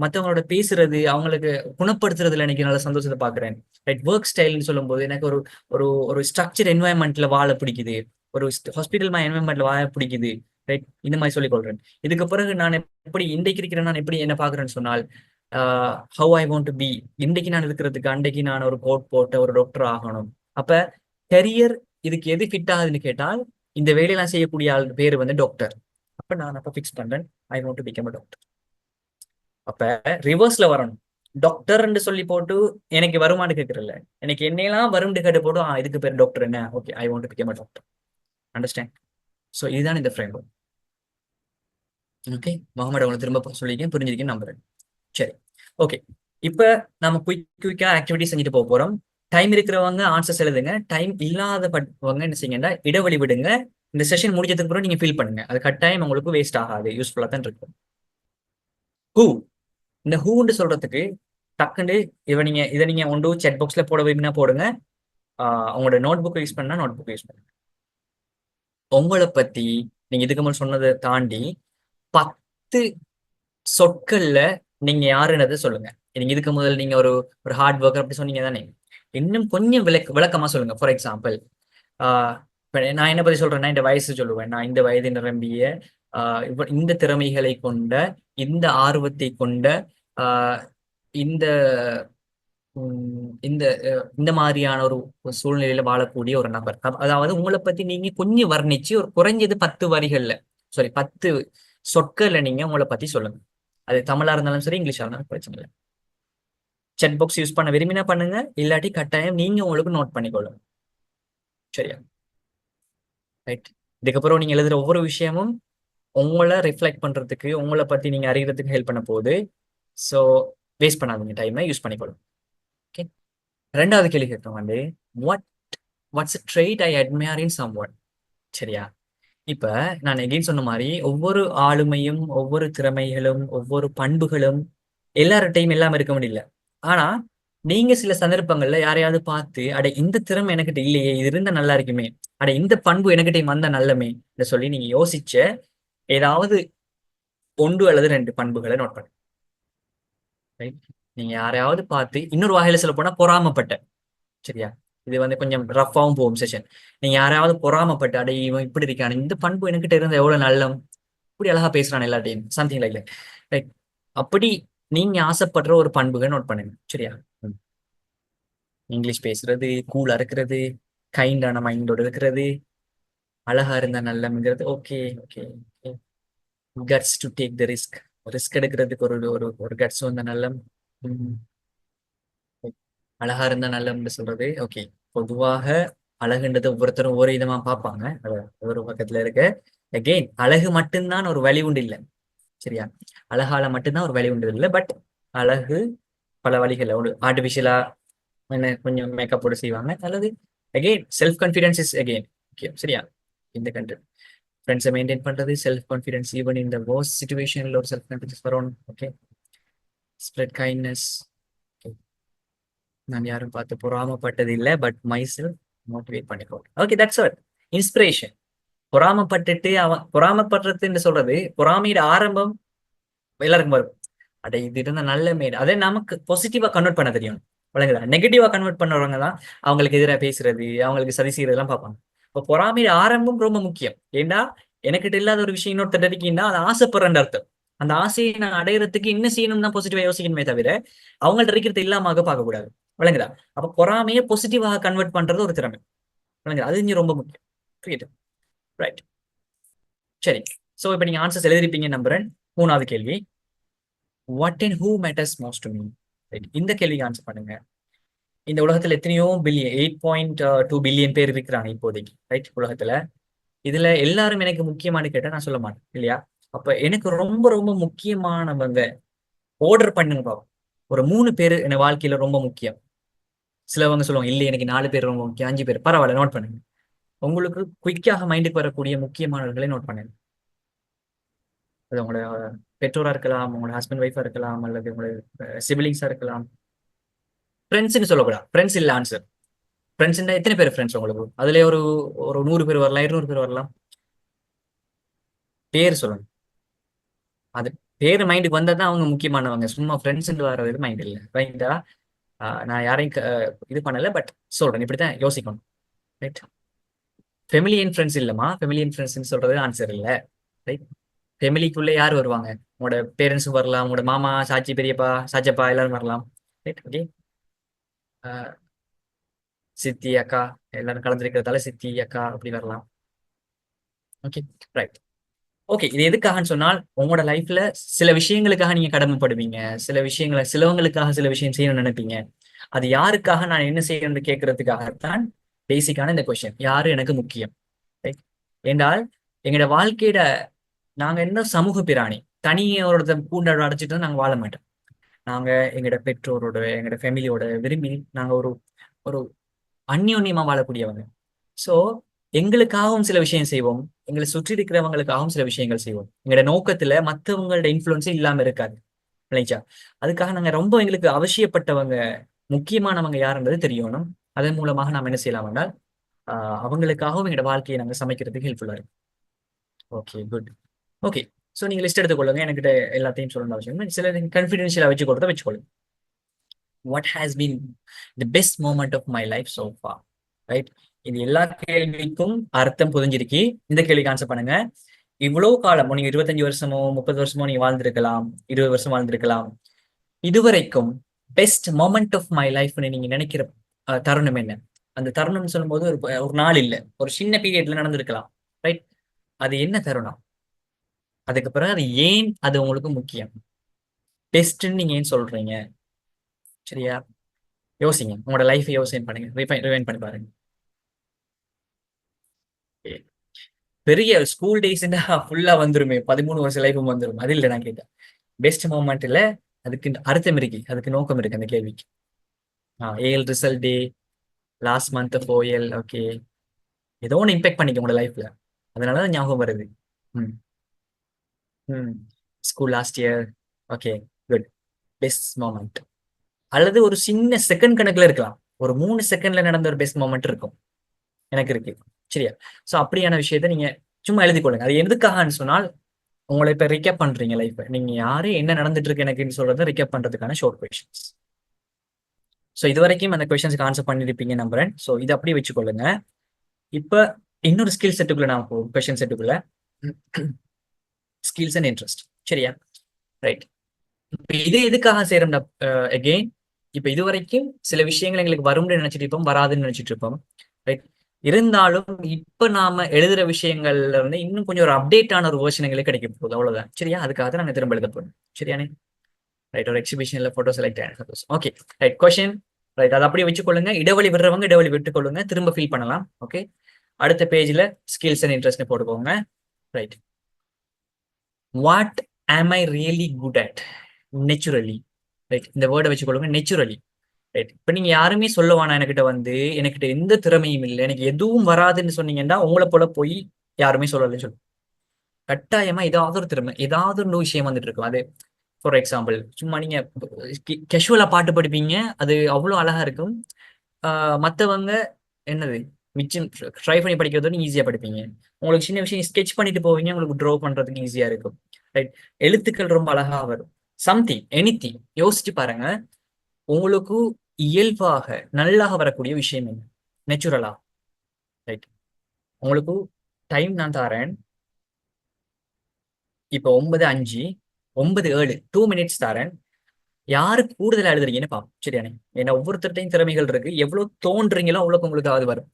மத்தவங்களோட பேசுறது, அவங்களுக்கு குணப்படுத்துறதுல எனக்கு நல்ல சந்தோஷத்தை பாக்குறேன். ரைட்? ஒர்க் ஸ்டைல்னு சொல்லும் போது எனக்கு ஒரு ஒரு ஒரு ஸ்ட்ரக்சர் என்வாயன்மெண்ட்ல வாழ பிடிக்குது, ஒரு ஹாஸ்பிட்டல் என்வாயன்மெண்ட்ல வாழ பிடிக்குது. ரைட்? இந்த மாதிரி சொல்லிக் கொள்றேன். இதுக்கு பிறகு நான் எப்படி இன்றைக்கு இருக்கிறேன், நான் எப்படி என்ன பாக்குறேன்னு சொன்னால், how I want to be. இன்றைக்கு நான் இருக்கிறதுக்கு அன்றைக்கு நான் ஒரு கோட் போட்ட ஒரு டாக்டர் ஆகணும். அப்ப கரியர் இதுக்கு எது ஃபிட் ஆகுதுன்னு கேட்டால், இந்த வேலையெல்லாம் செய்யக்கூடிய ஆள் பேர் டாக்டர். அப்ப நான் அப்ப பிக்ஸ் பண்றேன், ஐ want to become a doctor. அப்ப ரிவர்ஸ்ல வரணும். டாக்டர்ன்னு சொல்லி போட்டு எனக்கு வருமானு கேட்கறல, எனக்கு என்னெல்லாம் வரும் கேட்டு போட்டு இதுக்கு பேர் டாக்டர் என்ன, okay, I want to become a doctor. Understand? So இதுதான் இந்த ஃப்ரேம் ஒர்க். ஓகே, முகமது அவங்களை திரும்ப சொல்லியிருக்கேன், புரிஞ்சிருக்கேன்னு நம்புறேன். சரி, ஓகே. இப்ப நம்ம குயிக்கா ஆக்டிவிட்டி செஞ்சுட்டு போக போறோம். டைம் இருக்கிறவங்க ஆன்சர்ஸ் எழுதுங்க. டைம் இல்லாதவங்க என்ன செய்யுங்கன்னா இடைவெளி விடுங்க. இந்த செஷன் முடிஞ்சதுக்கு அப்புறம் நீங்க ஃபீல் பண்ணுங்க, அது கட்டாயம் உங்களுக்கு வேஸ்ட் ஆகாது, யூஸ்ஃபுல்லா தான் இருக்கும். ஹூ, இந்த ஹூன்னு சொல்றதுக்கு டக்குன்னு இதை நீங்க ஒன்று செட் பாக்ஸ்ல போட விரும்பினா போடுங்க, உங்களோட நோட் புக் யூஸ் பண்ணா நோட் புக் யூஸ் பண்ணுங்க. உங்களை பத்தி நீங்க இதுக்கு முன்னாடி சொன்னதை தாண்டி 10 சொற்கள்ல நீங்க யாருன்றதை சொல்லுங்க. நீங்க இதுக்கு முதல் நீங்க ஒரு ஒரு ஹார்ட் ஒர்க்கர் அப்படி சொன்னீங்க தானே, இன்னும் கொஞ்சம் விளக்கமா சொல்லுங்க. ஃபார் எக்ஸாம்பிள், நான் என்ன பத்தி சொல்றேன்னா இந்த வயசு சொல்லுவேன், நான் இந்த வயது நிரம்பிய இந்த திறமைகளை கொண்ட, இந்த ஆர்வத்தை கொண்ட, இந்த இந்த இந்த மாதிரியான ஒரு சூழ்நிலையில வாழக்கூடிய ஒரு நபர். அதாவது உங்களை பத்தி நீங்க கொஞ்சம் வர்ணிச்சு ஒரு குறைஞ்சது 10 வரிகள்ல, சாரி 10 சொற்கள்ல நீங்க உங்களை பத்தி சொல்லுங்க. அது தமிழா இருந்தாலும் சரி, இங்கிலீஷா இருந்தாலும் பிரச்சனை இல்லை. செட் பாக்ஸ் யூஸ் பண்ண விரும்பினா பண்ணுங்க, இல்லாட்டி கட்டாயம் நீங்க உங்களுக்கு நோட் பண்ணிக்கொள்ளுங்க. சரியா? ரைட். இதுக்கப்புறம் நீங்க எழுதுற ஒவ்வொரு விஷயமும் உங்களை ரிஃப்ளெக்ட் பண்றதுக்கு, உங்களை பத்தி நீங்க அறியறதுக்கு ஹெல்ப் பண்ண போகுது. ஸோ வேஸ்ட் பண்ணாதீங்க, டைமை யூஸ் பண்ணிக்கொள்ளுங்க. ஓகே. 2வது கேள்வி கேட்கிறோம் what's trait I admire in someone. சரியா? இப்ப நான் எகைன் சொன்ன மாதிரி ஒவ்வொரு ஆளுமையும், ஒவ்வொரு திறமைகளும், ஒவ்வொரு பண்புகளும் எல்லார்ட்டையும் எல்லாம் இருக்க முடியல. ஆனா நீங்க சில சந்தர்ப்பங்கள்ல யாரையாவது பார்த்து, அட இந்த திறமை எனக்கிட்ட இல்லையே, இது இருந்தா நல்லா இருக்குமே, அட இந்த பண்பு எனக்கிட்ட வந்தா நல்லமே சொல்லி நீங்க யோசிச்ச ஏதாவது 1 அல்லது 2 பண்புகளை நோட் பண்ணுங்க. நீங்க யாரையாவது பார்த்து, இன்னொரு வகையில சொல்ல போனா பொறாமப்பட்ட, சரியா? இது வந்து கொஞ்சம் ரஃபாவும் போகும் செஷன். நீங்க யாராவது பொறாமப்பட்டு அடே இவன் இப்படி இருக்கான், இந்த பண்பு என்கிட்ட இருந்தா எவ்வளவு நல்லம், இப்படி அழகா பேசுறான் எல்லாத்தையும், சம்திங் லைக் தட். ரைட்? அப்படி நீங்க ஆசைப்படுற ஒரு பண்புகள் நோட் பண்ணுங்க. சரியா? இங்கிலீஷ் பேசுறது, கூலா இருக்கிறது, கைண்டான மைண்டோட இருக்கிறது, அழகா இருந்தா நல்லம்ங்கிறது. Okay okay. Guts to take the risk. Risk எடுக்கிறதுக்கு ஒரு ஒரு ஒரு கட்ஸ் வந்த நல்லம். ம், அழகா இருந்தா நல்லம்னு சொல்றது. ஓகே. பொதுவாக அழகுன்றது ஒவ்வொருத்தரும் ஒவ்வொரு விதமா பார்ப்பாங்க. அது ஒரு பக்கத்துல இருக்க. அகெயின் அழகு மட்டும்தான் ஒரு வழி உண்டு இல்லை. சரியா? அழகால மட்டும்தான் ஒரு வழி உண்டு இல்லை. பட் அழகு பல வழிகள். ஒரு ஆர்டிபிஷியலா என்ன கொஞ்சம் மேக்கப் போட்டு செய்வாங்க. அல்லது again self confidence is again முக்கியம். சரியா? இந்த கண்ட்ரி ஃப்ரெண்ட்ஸை மெயின்டைன் பண்றது, செல்ஃப் கான்ஃபிடன்ஸ் ஈவன் இந்த வர்ஸ்ட் சிச்சுவேஷன்ல ஒரு செல்ஃப் கான்ஃபிடன்ஸ் வரணும். ஓகே. Spread kindness. நான் யாரும் பார்த்து பொறாமப்பட்டது இல்லை. பட் மைசெல்ஃப் மோட்டிவேட் பண்ணிக்கோங்க. Okay, that's all. இன்ஸ்பிரேஷன். பொறாமப்பட்டுட்டு அவன் பொறாமப்படுறதுன்னு சொல்றது, பொறாமையோட ஆரம்பம் எல்லாருக்கும் வரும். அட இது இருந்த நல்ல மேடு, அதே நமக்கு பாசிட்டிவா கன்வெர்ட் பண்ண தெரியும். வழங்குதா? நெகட்டிவா கன்வெர்ட் பண்றவங்க தான் அவங்களுக்கு எதிராக பேசுறது, அவங்களுக்கு சதி செய்யறதெல்லாம் பார்ப்பாங்க. இப்போ பொறாமையோட ஆரம்பம் ரொம்ப முக்கியம். ஏண்டா எனக்கிட்ட இல்லாத ஒரு விஷயம் இன்னொருத்தர் இருக்கீங்கன்னா அது ஆசைப்படுறேன் அர்த்தம். அந்த ஆசையை நான் அடையிறதுக்கு என்ன செய்யணும் தான் பாசிட்டிவா யோசிக்கணுமே தவிர அவங்கள்ட்ட இருக்கிறது இல்லாம பார்க்க கூடாது. வழங்குதா? அப்ப பொறாமையை பாசிட்டிவாக கன்வெர்ட் பண்றது ஒரு திறமை. வழங்குதா? அது இங்க ரொம்ப முக்கியம். கிரியேட்டிவ். ரைட். சரி. சோ இப்ப நீங்க ஆன்சர்ஸ் எழுதிருப்பீங்க நம்புறேன். மூணாவது கேள்வி, what and who matters most to me. இந்த கேள்விக்கு ஆன்சர் பண்ணுங்க. இந்த உலகத்துல எத்தனையோ பில்லியன், 8.2 பில்லியன் பேர் இருக்கிறாங்க இப்போதைக்கு. ரைட்? உலகத்துல இதுல எல்லாரும் எனக்கு முக்கியமானு கேட்டா நான் சொல்ல மாட்டேன் இல்லையா? அப்ப எனக்கு ரொம்ப ரொம்ப முக்கியமானவங்க ஆர்டர் பண்ணுங்க பாப்போம். ஒரு 3 பேர் என் வாழ்க்கையில ரொம்ப முக்கியம். சிலவங்க சொல்லுவாங்க இல்ல எனக்கு 4 பேர் ரொம்ப முக்கியம், 5 பேர், பரவாயில்ல, நோட் பண்ணுங்க. உங்களுக்கு குயிக்காக மைண்டுக்கு வரக்கூடிய முக்கியமானவர்களை நோட் பண்ணுங்க. அது உங்களோட பெற்றோரா இருக்கலாம், உங்களோட ஹஸ்பண்ட் ஒய்ஃபா இருக்கலாம், அல்லது உங்களோட சிபிலிங்ஸா இருக்கலாம். ஃப்ரெண்ட்ஸ்னு சொல்லக்கூடாது. ஃப்ரெண்ட்ஸ் இல்ல ஆன்சர். ஃப்ரெண்ட்ஸ்னா எத்தனை பேர் ஃப்ரெண்ட்ஸ் உங்களுக்கு? அதுல ஒரு ஒரு 100 பேர் வரலாம், 200 பேர் வரலாம். பேர் சொல்லணும். அது பேர் மைண்டுக்கு வந்தா தான் அவங்க முக்கியமானவங்க. சும்மா ஃப்ரெண்ட்ஸ் வர்றது மைண்ட் இல்லை. ரைட்டா? நான் யாரையும் இது பண்ணல. பட் சொல்றேன், இப்படித்தான் யோசிக்கணும். ரைட்? ஃபெமிலி அண்ட் ஃப்ரெண்ட்ஸ் இல்லமா. ஃபெமிலி அண்ட் ஃப்ரெண்ட்ஸ் சொல்றது ஆன்சர் இல்ல. ரைட்? ஃபெமிலிக்குள்ள யார் வருவாங்க? உங்களோட பேரண்ட்ஸும் வரலாம், உங்களோட மாமா, சாச்சி, பெரியப்பா, சாச்சப்பா எல்லாரும் வரலாம். ரைட்? ஓகே. சித்தி, அக்கா எல்லாரும் கலந்துருக்கிறதால சித்தி, அக்கா அப்படி வரலாம். ஓகே. ரைட். ஓகே. இது எதுக்காகன்னு சொன்னால் உங்களோட லைஃப்ல சில விஷயங்களுக்காக நீங்க கடமைப்படுவீங்க. சில விஷயங்களை சிலவங்களுக்காக சில விஷயம் செய்யணும்னு நினைப்பீங்க. அது யாருக்காக நான் என்ன செய்யணும்னு கேட்கறதுக்காகத்தான் பேசிக்கான இந்த கொஸ்டின். யாரு எனக்கு முக்கியம்? Right? என்றால் எங்களோட வாழ்க்கையில நாங்க என்ன சமூக பிராணி. தனியோட பூண்டோட அடைச்சிட்டு நாங்க வாழ மாட்டோம். நாங்க எங்களோட பெற்றோரோட, எங்களோட ஃபேமிலியோட விரும்பி நாங்க ஒரு ஒரு அந்யோன்யமா வாழக்கூடியவங்க. சோ எங்களுக்காகவும் சில விஷயம் செய்வோம், எங்களை சுற்றி இருக்கிறவங்களுக்காகவும் சில விஷயங்கள் செய்வோம். எங்களோட நோக்கத்துல மற்றவங்களோட இன்ஃபுளுன்ஸ் இல்லாம இருக்காது. இல்லைங்களா? அதுக்காக நாங்க ரொம்ப எங்களுக்கு அவசியப்பட்டவங்க, முக்கியமானவங்க யாருன்றது தெரியணும். அதன் மூலமாக நாம் என்ன செய்யலாம் என்றால் அவங்களுக்காகவும் எங்களோட வாழ்க்கையை நாங்க சமைக்கிறதுக்கு ஹெல்ப்ஃபுல்லா இருக்கும். Okay, good. ஓகே. ஸோ நீங்க லிஸ்ட் எடுத்துக்கொள்ளுங்க. என்கிட்ட எல்லாத்தையும் சொல்லணும் அவசியம் இல்லை. சில கன்ஃபிடென்ஷியலா வச்சு கொடுத்தா வச்சுக்கொள்ளுங்க. What has been the best moment of my life so far. Right? இது எல்லா கேள்விக்கும் அர்த்தம் புரிஞ்சிருக்கு. இந்த கேள்விக்கு ஆன்சர் பண்ணுங்க. இவ்வளவு காலம் நீங்க 25 வருஷமோ 30 வருஷமோ நீங்க வாழ்ந்திருக்கலாம், 20 வருஷம் வாழ்ந்திருக்கலாம். இதுவரைக்கும் பெஸ்ட் மொமெண்ட் ஆஃப் மை லைஃப்னு நீங்க நினைக்கிற தருணம் என்ன? அந்த தருணம்னு சொல்லும்போது ஒரு நாள் இல்ல, ஒரு சின்ன பீரியட்ல நடந்திருக்கலாம். ரைட்? அது என்ன தருணம்? அதுக்கு பிறகு அது ஏன் அது உங்களுக்கு முக்கியம்? பெஸ்ட்ன்னு நீங்க ஏன் சொல்றீங்க? சரியா? யோசிங்க. உங்களோட லைஃப் யோசனை பண்ணுங்க. ரிவைன் பண்ணி பாருங்க. பெரிய ஸ்கூல் டேஸ்னா ஃபுல்லா வந்துருமே, 13 வருஷம் லைஃபும் வந்துரும். அது இல்லை நான் கேட்டேன். பெஸ்ட் மூமெண்ட் இல்ல, அதுக்கு அர்த்தம் இருக்கு, அதுக்கு நோக்கம் இருக்கு அந்த கேள்விக்கு. AL result day, last month of OL. Okay. ஏதோ ஒன்று இம்பாக்ட் பண்ணிக்க உங்களோட லைஃப்ல. அதனாலதான் ஞாபகம் வருது. ம். ம். School last year. Okay, good. Best moment. அல்லது ஒரு சின்ன செகண்ட் கணக்குல இருக்கலாம். ஒரு 3 செகண்ட்ல நடந்த ஒரு பெஸ்ட் மொமெண்ட் இருக்கும். எனக்கு இருக்கு. சரியா? சோ அப்படியான விஷயத்த நீங்க சும்மா எழுதி கொள்ளுங்க. அது எதுக்காகன்னு சொன்னால் உங்களை இப்ப ரிகேப் பண்றீங்க லைஃப். நீங்க யாரு, என்ன நடந்துட்டு இருக்கு எனக்குன்னு சொல்றதை ரிகேப் பண்றதுக்கான ஷார்ட் கொஸ்டின்ஸ். ஸோ இது வரைக்கும் அந்த கொஸ்டின்ஸ்க்கு ஆன்சர் பண்ணியிருப்பீங்க நம்புறேன். ஸோ இதை அப்படியே வச்சுக்கொள்ளுங்க. இப்போ இன்னொரு ஸ்கில் செட்டுக்குள்ள நான் போவோம். கொஸ்டின் செட்டுக்குள்ள ஸ்கில்ஸ் அண்ட் இன்ட்ரெஸ்ட். சரியா? ரைட். இப்போ இது எதுக்காக செய்யறோம்னா, அகெயின் இப்போ இது வரைக்கும் சில விஷயங்கள் எங்களுக்கு வரும்னு நினைச்சிட்டு இருப்போம், வராதுன்னு நினைச்சிட்டு இருப்போம். ரைட். இருந்தாலும் இப்ப நாம எழுதுற விஷயங்கள்ல இருந்து இன்னும் கொஞ்சம் ஒரு அப்டேட்டான ஒரு வேர்ஷன் எங்களுக்கு கிடைக்க போகுது. அவ்வளவுதான். சரியா? அதுக்காக தான் நாங்க திரும்ப எழுத போறோம். சரியானே? ரைட். ஒரு எக்ஸிபிஷன்ல போட்டோ செலக்ட் ஆயிடும். ஓகே. ரைட். கொஸ்டின். ரைட். அதை அப்படியே வச்சுக்கொள்ளுங்க. இடைவெளி விடுறவங்க இடைவெளி விட்டுக்கொள்ளுங்க. திரும்ப ஃபில் பண்ணலாம். ஓகே. அடுத்த பேஜ்ல ஸ்கில்ஸ் அண்ட் இன்ட்ரெஸ்ட் போட்டுக்கோங்க. ரைட். வாட் ஆம் I really good at naturally? Right. இந்த வேர்டை வச்சுக்கொள்ளுங்க. நேச்சுரலி. ரைட். இப்ப நீங்க யாருமே சொல்லுவானா என்கிட்ட வந்து எனக்கிட்ட எந்த திறமையும் இல்லை, எனக்கு எதுவும் வராதுன்னு சொன்னீங்கன்னா உங்களை போல போய் யாருமே சொல்லலன்னு சொல்லுவோம். கட்டாயமா ஏதாவது ஒரு திறமை, ஏதாவது ஒரு விஷயம் வந்துட்டு இருக்கும். அது ஃபார் எக்ஸாம்பிள் சும்மா நீங்க கேஷுவலா பாட்டு படிப்பீங்க, அது அவ்வளவு அழகா இருக்கும். மற்றவங்க என்னது மிச்சம் ட்ரை பண்ணி படிக்கிறதோட நீங்க ஈஸியா படிப்பீங்க. உங்களுக்கு சின்ன விஷயம் ஸ்கெச் பண்ணிட்டு போவீங்க, உங்களுக்கு ட்ரா பண்றதுக்கு ஈஸியா இருக்கும். ரைட். எழுத்துக்கள் ரொம்ப அழகா வரும். சம்திங் எனிதிங் யோசிச்சு பாருங்க. உங்களுக்கு இயல்பாக நல்லாக வரக்கூடிய விஷயம் என்ன? நேச்சுரலா. ரைட். உங்களுக்கு டைம் நான் தரேன். இப்போ 9:05, 9:07, 2 மினிட்ஸ் தரேன். யாரு கூடுதலா எழுதுறீங்கன்னு பாப்போம். சரியானே? ஏன்னா ஒவ்வொருத்தர்ட்டையும் திறமைகள் இருக்கு. எவ்வளவு தோன்றீங்களோ அவ்வளவு உங்களுக்கு அது வரும்.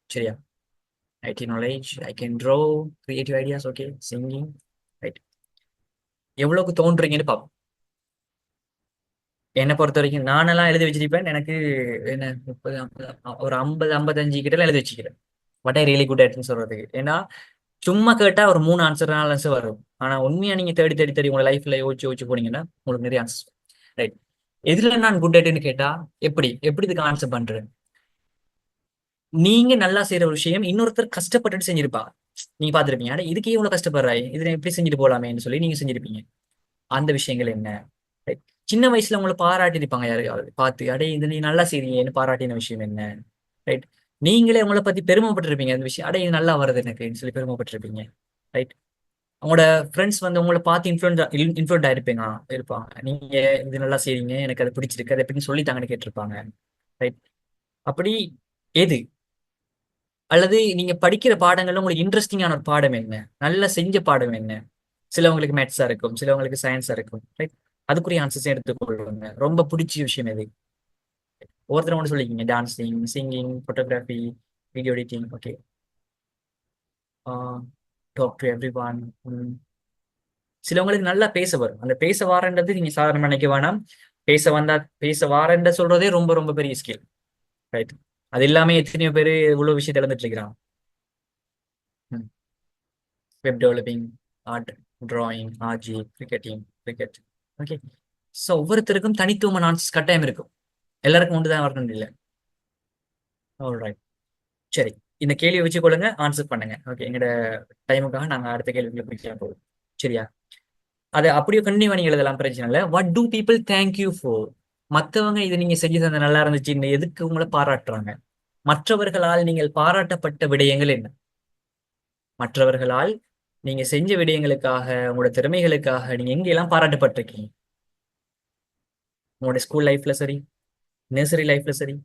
சரியா? IT knowledge, I can draw, creative ideas, okay, singing. Right. எவ்வளவுக்கு தோன்றீங்கன்னு பார்ப்போம். என்னை பொறுத்த வரைக்கும் நானெல்லாம் எழுதி வச்சிருப்பேன். எனக்கு என்ன 30, 50, ஒரு 50, 55 கிட்ட எழுதி வச்சுக்கிறேன். வாட் ஐ ரியலி குட் அட்னு சொல்றதுக்கு. ஏன்னா சும்மா கேட்டா ஒரு 3 ஆன்சர் 4 ஆன்சர் வரும். ஆனா உண்மையா நீங்க தேடி தேடி தேடி உங்க லைஃப்ல யோசிச்சு யோசிச்சு போனீங்கன்னா உங்களுக்கு நிறைய ஆன்சர். ரைட். எதுல நான் குட் அட்னு கேட்டா எப்படி எப்படி இதுக்கு ஆன்சர் பண்றேன்? நீங்க நல்லா செய்யற ஒரு விஷயம் இன்னொருத்தர் கஷ்டப்பட்டுட்டு செஞ்சிருப்பாங்க. நீங்க பாத்துருப்பீங்க, அட இதுக்கே இவ்வளவு கஷ்டப்படுறாய், இதுல எப்படி செஞ்சுட்டு போலாமேன்னு சொல்லி நீங்க செஞ்சிருப்பீங்க. அந்த விஷயங்கள் என்ன? Right. சின்ன வயசுல உங்களை பாராட்டி இருப்பாங்க யாரையாவது பார்த்து, அடே இது நீ நல்லா செய்றீங்கன்னு பாராட்டின விஷயம் என்ன? ரைட். நீங்களே உங்களை பத்தி பெருமைப்பட்டிருப்பீங்க அந்த விஷயம், அடே இது நல்லா வருது எனக்குன்னு சொல்லி பெருமைப்பட்டிருப்பீங்க. ரைட். உங்களோட ஃப்ரெண்ட்ஸ் வந்து உங்களை பார்த்து இன்ஃப்ளூயன்ட் ஆயிருப்பீங்க, இருப்பாங்க. நீங்க இது நல்லா செய்றீங்க, எனக்கு அது பிடிச்சிருக்கு, அதை எப்படின்னு சொல்லித்தாங்கன்னு கேட்டிருப்பாங்க. ரைட். அப்படி எது? அல்லது நீங்க படிக்கிற பாடங்கள்ல உங்களுக்கு இன்ட்ரெஸ்டிங்கான ஒரு பாடம் என்ன? நல்லா செஞ்ச பாடம் என்ன? சிலவங்களுக்கு மேத்ஸா இருக்கும், சிலவங்களுக்கு சயின்ஸா இருக்கும். ரைட். அதுக்குரிய ஆன்சர்ஸ் எடுத்துக்கொள்ளுங்க. ரொம்ப பிடிச்ச விஷயம் எது? ஒவ்வொருத்தரும் ஒன்று சொல்லிக்கிங்க. Dancing, singing, photography, video editing. Okay. Talk to everyone. சிலவங்களுக்கு நல்லா பேச வரும். அந்த பேச வாரன்றது நீங்க சாதாரண நினைக்க வேணாம். பேச வந்தா பேச வாரன்ற சொல்றதே ரொம்ப ரொம்ப பெரிய ஸ்கில். ரைட். அது இல்லாம எத்தனையோ பேர் இவ்வளவு விஷயத்தை இழந்துட்டு இருக்கிறான். வெப் டெவலப்பிங், ஆர்ட், டிராயிங், ஆர்ஜி, கிரிக்கெட்டிங், கிரிக்கெட். ஓகே. ஸோ ஒவ்வொருத்தருக்கும் தனித்துவமான ஆன்சர்ஸ் கட்டாயம் இருக்கும். எல்லாருக்கும் ஒன்று தான் வரணும் இல்லை. ரைட். சரி. இந்த கேள்வியை வச்சுக்கொள்ளுங்க, ஆன்சர் பண்ணுங்க. ஓகே. எங்களோட டைமுக்காக நாங்கள் அடுத்த கேள்விக்குள்ள போய் போவோம். சரியா? அதை அப்படியே கண்டினியூ பண்ணி எழுதலாம், பிரச்சனை இல்லை. What do people thank you for? மற்றவங்க இது நீங்க செஞ்சது அந்த நல்லா இருந்துச்சு, இந்த எதுக்கு உங்களை பாராட்டுறாங்க? மற்றவர்களால் நீங்கள் பாராட்டப்பட்ட விடயங்கள் என்ன? மற்றவர்களால் நீங்க செஞ்ச விடயங்களுக்காக, உங்களோட திறமைகளுக்காக நீங்க எங்கெல்லாம் பாராட்டப்பட்டிருக்கீங்க? உங்களோட ஸ்கூல் லைஃப்ல சரி, நர்சரி லைஃப்ல சரி,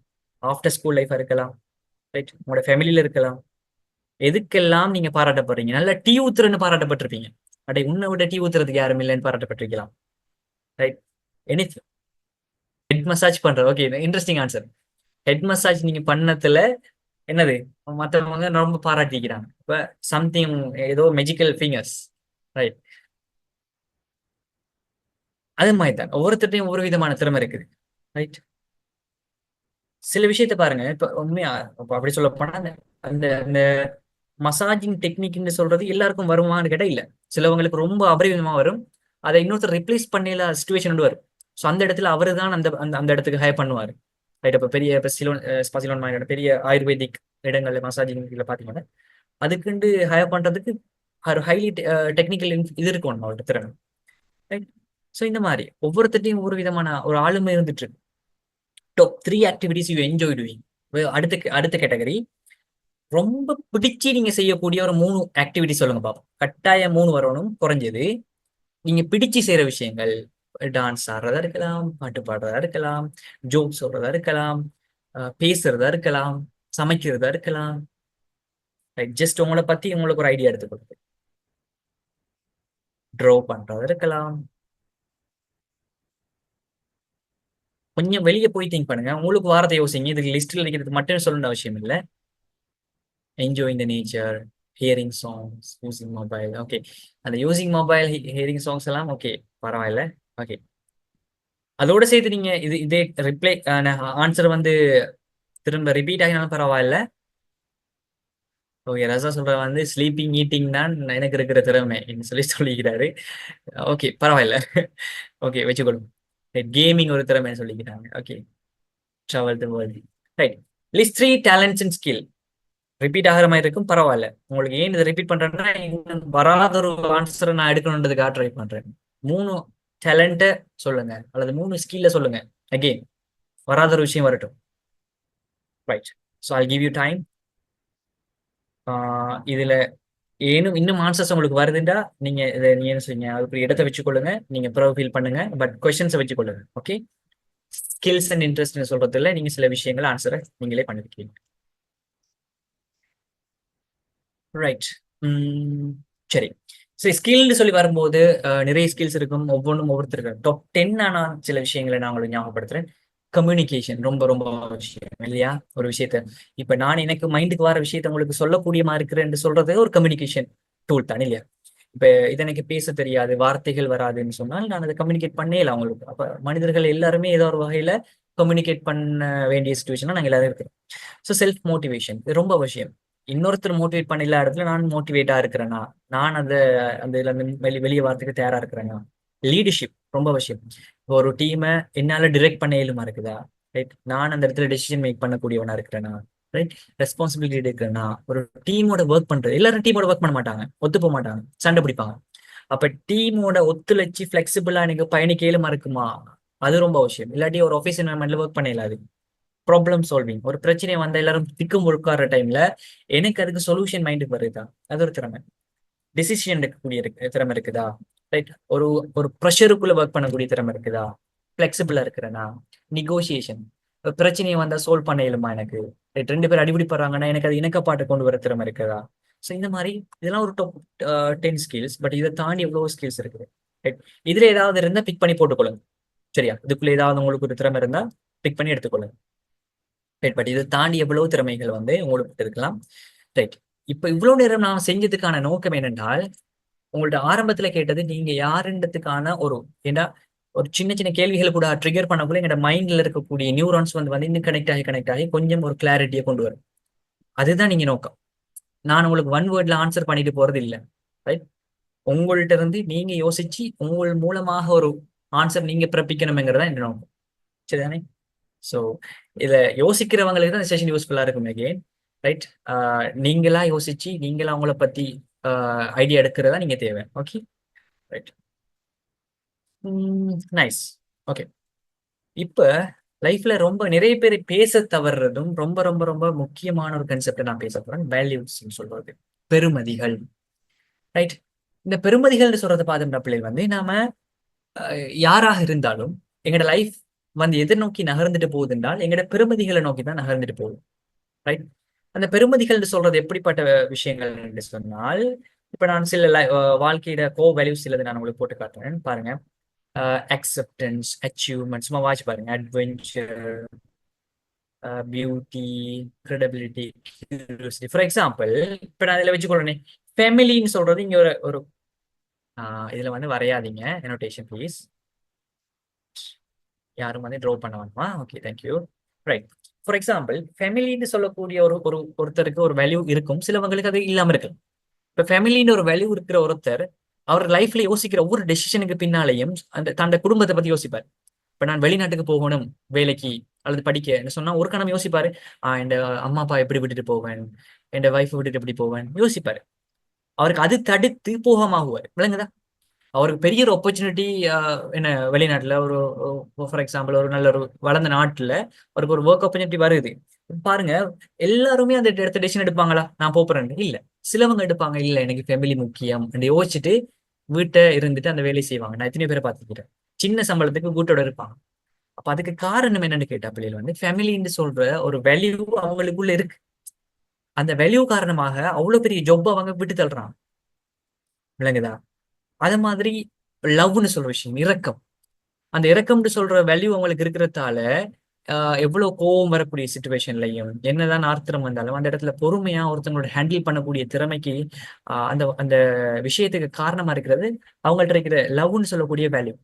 ஆஃப்டர் ஸ்கூல் லைஃபா இருக்கலாம். ரைட். உங்களோட ஃபேமிலியில இருக்கலாம். எதுக்கெல்லாம் நீங்க பாராட்டப்படுறீங்க? நல்ல டீ ஊத்துறன்னு பாராட்டப்பட்டிருப்பீங்க. அடே உன்னை விட டீ ஊத்துறதுக்கு யாரும் இல்லைன்னு பாராட்டப்பட்டிருக்கலாம். ரைட். எனி ஹெட் மசாஜ் பண்ற. Okay. Interesting answer. Head massage நீங்க பண்ணதுல என்னது மற்றவங்க ரொம்ப பாராட்டிக்கிறாங்க. இப்ப சம்திங் ஏதோ மெஜிக்கல் ஃபிங்கர்ஸ். ரைட். அதே மாதிரி தான் ஒவ்வொருத்தட்டையும் ஒவ்வொரு விதமான திறமை இருக்குது. ரைட். சில விஷயத்த பாருங்க. இப்ப உண்மையா அப்படி சொல்ல போனா அந்த அந்த அந்த மசாஜிங் டெக்னிக்னு சொல்றது எல்லாருக்கும் வருமான்னு கேட்டா இல்ல. சிலவங்களுக்கு ரொம்ப அபரிவிதமா வரும். அதை இன்னொருத்தர் ரிப்ளேஸ் பண்ணல சுச்சுவேஷன் வரும். ஸோ அந்த இடத்துல அவரு தான் அந்த அந்த அந்த இடத்துக்கு ஹையர் பண்ணுவாரு. ரைட். இப்ப பெரிய இப்ப ஸ்பசிலோன் மாதிரி பெரிய ஆயுர்வேதிக் இடங்கள்ல மசாஜிங் இதுல பாத்தீங்கன்னா அதுக்குண்டு ஹையர் பண்றதுக்கு ஒரு ஹைலி டெக்னிக்கல் இது இருக்கும் அவர்கிட்ட திறமை. ரைட். ஸோ இந்த மாதிரி ஒவ்வொருத்தட்டையும் ஒவ்வொரு விதமான ஒரு ஆளுமை இருந்துட்டு இருக்கு. Top 3 activities you enjoy doing. அடுத்த அடுத்த கேட்டகரி, ரொம்ப பிடிச்சி நீங்க செய்யக்கூடிய ஒரு 3 ஆக்டிவிட்டி சொல்லுங்க பாப்போம். கட்டாயம் 3 வரணும் குறைஞ்சது. நீங்க பிடிச்சு செய்யற விஷயங்கள். டான்ஸ் ஆடுறதா இருக்கலாம், பாட்டு பாடுறதா இருக்கலாம், ஜோக் சொல்றதா இருக்கலாம், பேசுறதா இருக்கலாம், சமைக்கிறதா இருக்கலாம். ரைட், ஜஸ்ட் உங்களை பத்தி உங்களுக்கு ஒரு ஐடியா எடுத்துக்கொள்ளுங்க. ட்ரோ பண்றதா இருக்கலாம். கொஞ்சம் வெளியே போய் திங்க் பண்ணுங்க. உங்களுக்கு வாரத்தை யோசிங்க. இதுக்கு லிஸ்ட்ல இருக்கிறது மட்டும் சொல்லணும்னு அவசியம் இல்லை. Enjoying the nature, hearing songs, using mobile. Okay, அந்த யூசிங் மொபைல், ஹியரிங் சாங்ஸ் எல்லாம் ஓகே, பரவாயில்ல. ஓகே, அதோட சேர்த்து நீங்க இதே ரிப்ளை ஆன்சர் வந்து திரும்ப ரிப்பீட் ஆகினாலும் பரவாயில்ல. ஓகே, ரசா சொல்ற வந்து ஸ்லீப்பிங் ஈட்டிங் தான் எனக்கு இருக்கிற திறமை சொல்லி சொல்லிக்கிறாரு. ஓகே, பரவாயில்ல. ஓகே, வச்சுக்கொள்ளும். கேமிங் ஒரு திறமை சொல்லிக்கிறாங்க. Okay, travel the world. Right, list 3 talents and skill. Repeat ஆகிற மாதிரி இருக்கும், பரவாயில்ல. உங்களுக்கு ஏன் இதை ரிப்பீட் பண்றேன்னா, இன்னும் வராத ஒரு ஆன்சரை நான் எடுக்கணுன்றதுக்காக ட்ரை பண்றேன். 3 டேலண்ட்டை சொல்லுங்க, அல்லது 3 ஸ்கில்ல சொல்லுங்க. அகெயின் வராத ஒரு விஷயம் வரட்டும். Right, so I give you time. இதுல இன்னும் ஆன்சர்ஸ் உங்களுக்கு வருதுண்டா நீங்க இதை நீங்க என்ன செய்யுங்க, அதுக்கு இடத்தை வச்சுக்கொள்ளுங்க. நீங்க ப்ரொவ் ஃபீல் பண்ணுங்க, பட் கொஸ்டின்ஸை வச்சுக்கொள்ளுங்க. ஓகே, ஸ்கில்ஸ் அண்ட் இன்ட்ரெஸ்ட் சொல்றதுல நீங்க சில விஷயங்கள் ஆன்சரை நீங்களே பண்ணிருக்கீங்க. ரைட், சரி. சரி, ஸ்கில்னு சொல்லி வரும்போது நிறைய ஸ்கில்ஸ் இருக்கும், ஒவ்வொன்றும் ஒவ்வொருத்தருக்கு. டாப் 10 நான் சில விஷயங்களை நான் உங்களுக்கு ஞாபகப்படுத்துறேன். கம்யூனிகேஷன் ரொம்ப ரொம்ப விஷயம் இல்லையா? ஒரு விஷயத்த இப்ப நான் எனக்கு மைண்டுக்கு வர விஷயத்த உங்களுக்கு சொல்லக்கூடியமா இருக்கிறேன்னு சொல்றது ஒரு கம்யூனிகேஷன் டூல் தான் இல்லையா? இப்ப இது எனக்கு பேச தெரியாது, வார்த்தைகள் வராதுன்னு சொன்னால் நான் அதை கம்யூனிகேட் பண்ணே இல்லை அவங்களுக்கு. அப்ப மனிதர்கள் எல்லாருமே ஏதோ ஒரு வகையில கம்யூனிகேட் பண்ண வேண்டிய சுச்சுவேஷனா நாங்கள் எல்லாரும் இருக்கிறோம். ஸோ செல்ஃப் மோட்டிவேஷன் இது ரொம்ப அவசியம். இன்னொருத்தர் மோட்டிவேட் பண்ண இல்லாத இடத்துல நான் மோட்டிவேட்டா இருக்கிறேன்னா, நான் அந்த இதுல வெளியே வாரத்துக்கு தயாரா இருக்கிறேன்னா. லீடர்ஷிப் ரொம்ப அவசியம். ஒரு டீமை என்னால டிரெக்ட் பண்ண இயலுமா இருக்குதா? ரைட், நான் அந்த இடத்துல டெசிஷன் மேக் பண்ணக்கூடியவனா இருக்கிறேன்னா. ரைட், ரெஸ்பான்சிபிலிட்டி எடுக்கிறேன்னா. ஒரு டீமோட ஒர்க் பண்றது, எல்லாரும் டீமோட ஒர்க் பண்ண மாட்டாங்க, ஒத்து போக மாட்டாங்க, சண்டை பிடிப்பாங்க. அப்ப டீமோட ஒத்துழைச்சு பிளெக்சிபிளா எனக்கு பயணிக்க இயலுமா இருக்குமா? அது ரொம்ப அவசியம். இல்லாட்டி ஒரு ஆஃபீஸ் என்வரன்மெண்ட்ல ஒர்க் பண்ண இயலாது. ப்ராப்ளம் சால்விங், ஒரு பிரச்சனை வந்த எல்லாரும் திக்கும் முழுக்காடுற டைம்ல எனக்கு அதுக்கு சொல்யூஷன் மைண்டுக்கு வருதா? அது ஒரு திறமை. டிசிஷன் எடுக்கக்கூடிய திறமை இருக்குதா? ரைட், ஒரு ஒரு ப்ரெஷருக்குள்ள ஒர்க் பண்ணக்கூடிய திறமை இருக்குதா? பிளெக்சிபிளா இருக்கிறேனா? நெகோசியேஷன், பிரச்சனையை வந்தா சால்வ் பண்ண இயலுமா எனக்கு? ரைட், 2 பேர் அடிபிடிப்படுறாங்கன்னா எனக்கு அது இணக்கப்பாட்டை கொண்டு வர திறமை இருக்குதா? ஸோ இந்த மாதிரி இதெல்லாம் ஒரு டாப் 10 ஸ்கில்ஸ். பட் இதை தாண்டி எவ்வளவு ஸ்கில்ஸ் இருக்குது. ரைட், இதுல ஏதாவது இருந்தா பிக் பண்ணி போட்டுக்கொள்ளுங்க. சரியா? இதுக்குள்ள ஏதாவது உங்களுக்கு ஒரு திறமை இருந்தா பிக் பண்ணி எடுத்துக்கொள்ளுங்க. ரைட், பட் இதை தாண்டி எவ்வளவு திறமைகள் வந்து உங்களுக்கு இருக்கலாம். ரைட், இப்ப இவ்வளவு நேரம் நான் செஞ்சதுக்கான நோக்கம் என்னென்றால், உங்கள்ட்ட ஆரம்பத்துல கேட்டது நீங்க யாருன்றதுக்கான ஏண்டா ஒரு சின்ன சின்ன கேள்விகளை கூட ட்ரிகர் பண்ணக்குள்ள எங்களோட மைண்ட்ல இருக்கக்கூடிய நியூரான்ஸ் வந்து இன்னும் கனெக்ட் ஆகி கொஞ்சம் ஒரு கிளாரிட்டியை கொண்டு வரும். அதுதான் நீங்க நோக்கம். நான் உங்களுக்கு ஒன் வேர்ட்ல ஆன்சர் பண்ணிட்டு போறது இல்லை. ரைட், உங்கள்ட்ட இருந்து நீங்க யோசிச்சு உங்கள் மூலமாக ஒரு ஆன்சர் நீங்க பிறப்பிக்கணுங்கிறதா இந்த நோக்கம். சரிதானே? ஸோ இதை யோசிக்கிறவங்களுக்கு தான் இந்த செஷன் யூஸ்ஃபுல்லா இருக்கும். அகெயின் ரைட், நீங்களா யோசிச்சு நீங்களா அவங்கள பத்தி ஐடியா எடுக்கிறதா நீங்க தேவை. Okay, right, nice. ஓகே, இப்ப லைஃப்ல ரொம்ப நிறைய பேர் பேச தவறுறதும் ரொம்ப ரொம்ப ரொம்ப முக்கியமான ஒரு கன்செப்டை நான் பேச போறேன். வேல்யூஸ் சொல்றது, பெருமதிகள். ரைட், இந்த பெருமதிகள்னு சொல்றதை பார்த்தோம்னா பிள்ளைகள் வந்து நாம யாராக இருந்தாலும் எங்களோட லைஃப் வந்து எதிர்நோக்கி நகர்ந்துட்டு போகுது என்றால் எங்களோட பெருமதிகளை நோக்கி தான் நகர்ந்துட்டு போகுது. ரைட், அந்த பெருமதிகள் சொல்றது எப்படிப்பட்ட விஷயங்கள் என்று சொன்னால், இப்ப நான் சில வாழ்க்கையோட வேல்யூஸ் சிலது நான் உங்களுக்கு போட்டு காட்டுறேன் பாருங்க. அக்செப்டன்ஸ், அச்சீவ்மெண்ட், சும்மா வாட்ச் பாருங்க. Adventure, beauty, credibility, curiosity. For example, இப்ப நான் இதுல வச்சுக்கொள்ளனே ஃபேமிலின்னு சொல்றது இங்க ஒரு ஒரு இதுல வந்து வரையாதீங்க. Annotation please. யாரும் வந்து ட்ரா பண்ண வேணுமா? Okay, thank you. Right, for example ஃபேமிலின்னு சொல்லக்கூடிய ஒருத்தருக்கு ஒரு வேல்யூ இருக்கும், சிலவங்களுக்கு அது இல்லாம இருக்கு. இப்ப ஃபேமிலின்னு ஒரு வேல்யூ இருக்கிற ஒருத்தர் அவர் லைஃப்ல யோசிக்கிற ஒவ்வொரு டெசிஷனுக்கு பின்னாலேயும் தன்னோட குடும்பத்தை பத்தி யோசிப்பார். இப்ப நான் வெளிநாட்டுக்கு போகணும் வேலைக்கு அல்லது படிக்க சொன்னா ஒரு கணம் யோசிப்பாரு. என் அம்மா அப்பா எப்படி விட்டுட்டு போவேன், என் வைஃப் விட்டுட்டு எப்படி போவேன் யோசிப்பாரு. அவருக்கு அது தடுத்து போகாமகுவார். விளங்குதா? அவருக்கு பெரிய ஒரு ஆப்பர்ச்சுனிட்டி என்ன வெளிநாட்டுல ஒரு ஃபார் எக்ஸாம்பிள் ஒரு நல்ல ஒரு வளர்ந்த நாட்டுல அவருக்கு ஒரு ஒர்க் ஆப்பர்ச்சுனிட்டி வருது. பாருங்க, எல்லாருமே அந்த இடத்த டெசிஷன் எடுப்பாங்களா நான் போறேன்? இல்ல, சிலவங்க எடுப்பாங்க, இல்ல எனக்கு ஃபேமிலி முக்கியம் யோசிச்சுட்டு வீட்டை இருந்துட்டு அந்த வேலையை செய்வாங்க. நான் எத்தனை பேரை பார்த்துக்கிறேன். சின்ன சம்பளத்துக்கு கூட்டோட இருப்பாங்க. அப்ப அதுக்கு காரணம் என்னன்னு கேட்டா பிள்ளைகள் வந்து ஃபேமிலின்னு சொல்ற ஒரு வேல்யூ அவங்களுக்குள்ள இருக்கு. அந்த வேல்யூ காரணமாக அவ்வளவு பெரிய ஜொப் அவங்க விட்டு தள்ளுறாங்க. விளங்குதா? அது மாதிரி லவ்னு சொல்ற விஷயம், இரக்கம். அந்த இரக்கம்னு சொல்ற வேல்யூ அவங்களுக்கு இருக்கிறதால எவ்வளவு கோவம் வரக்கூடிய சுச்சுவேஷன்லையும் என்னதான் ஆத்திரம் வந்தாலும் அந்த இடத்துல பொறுமையா ஒருத்தங்களோட ஹேண்டில் பண்ணக்கூடிய திறமைக்கு அந்த அந்த விஷயத்துக்கு காரணமா இருக்கிறது அவங்கள்ட்ட இருக்கிற லவ்னு சொல்லக்கூடிய வேல்யூ.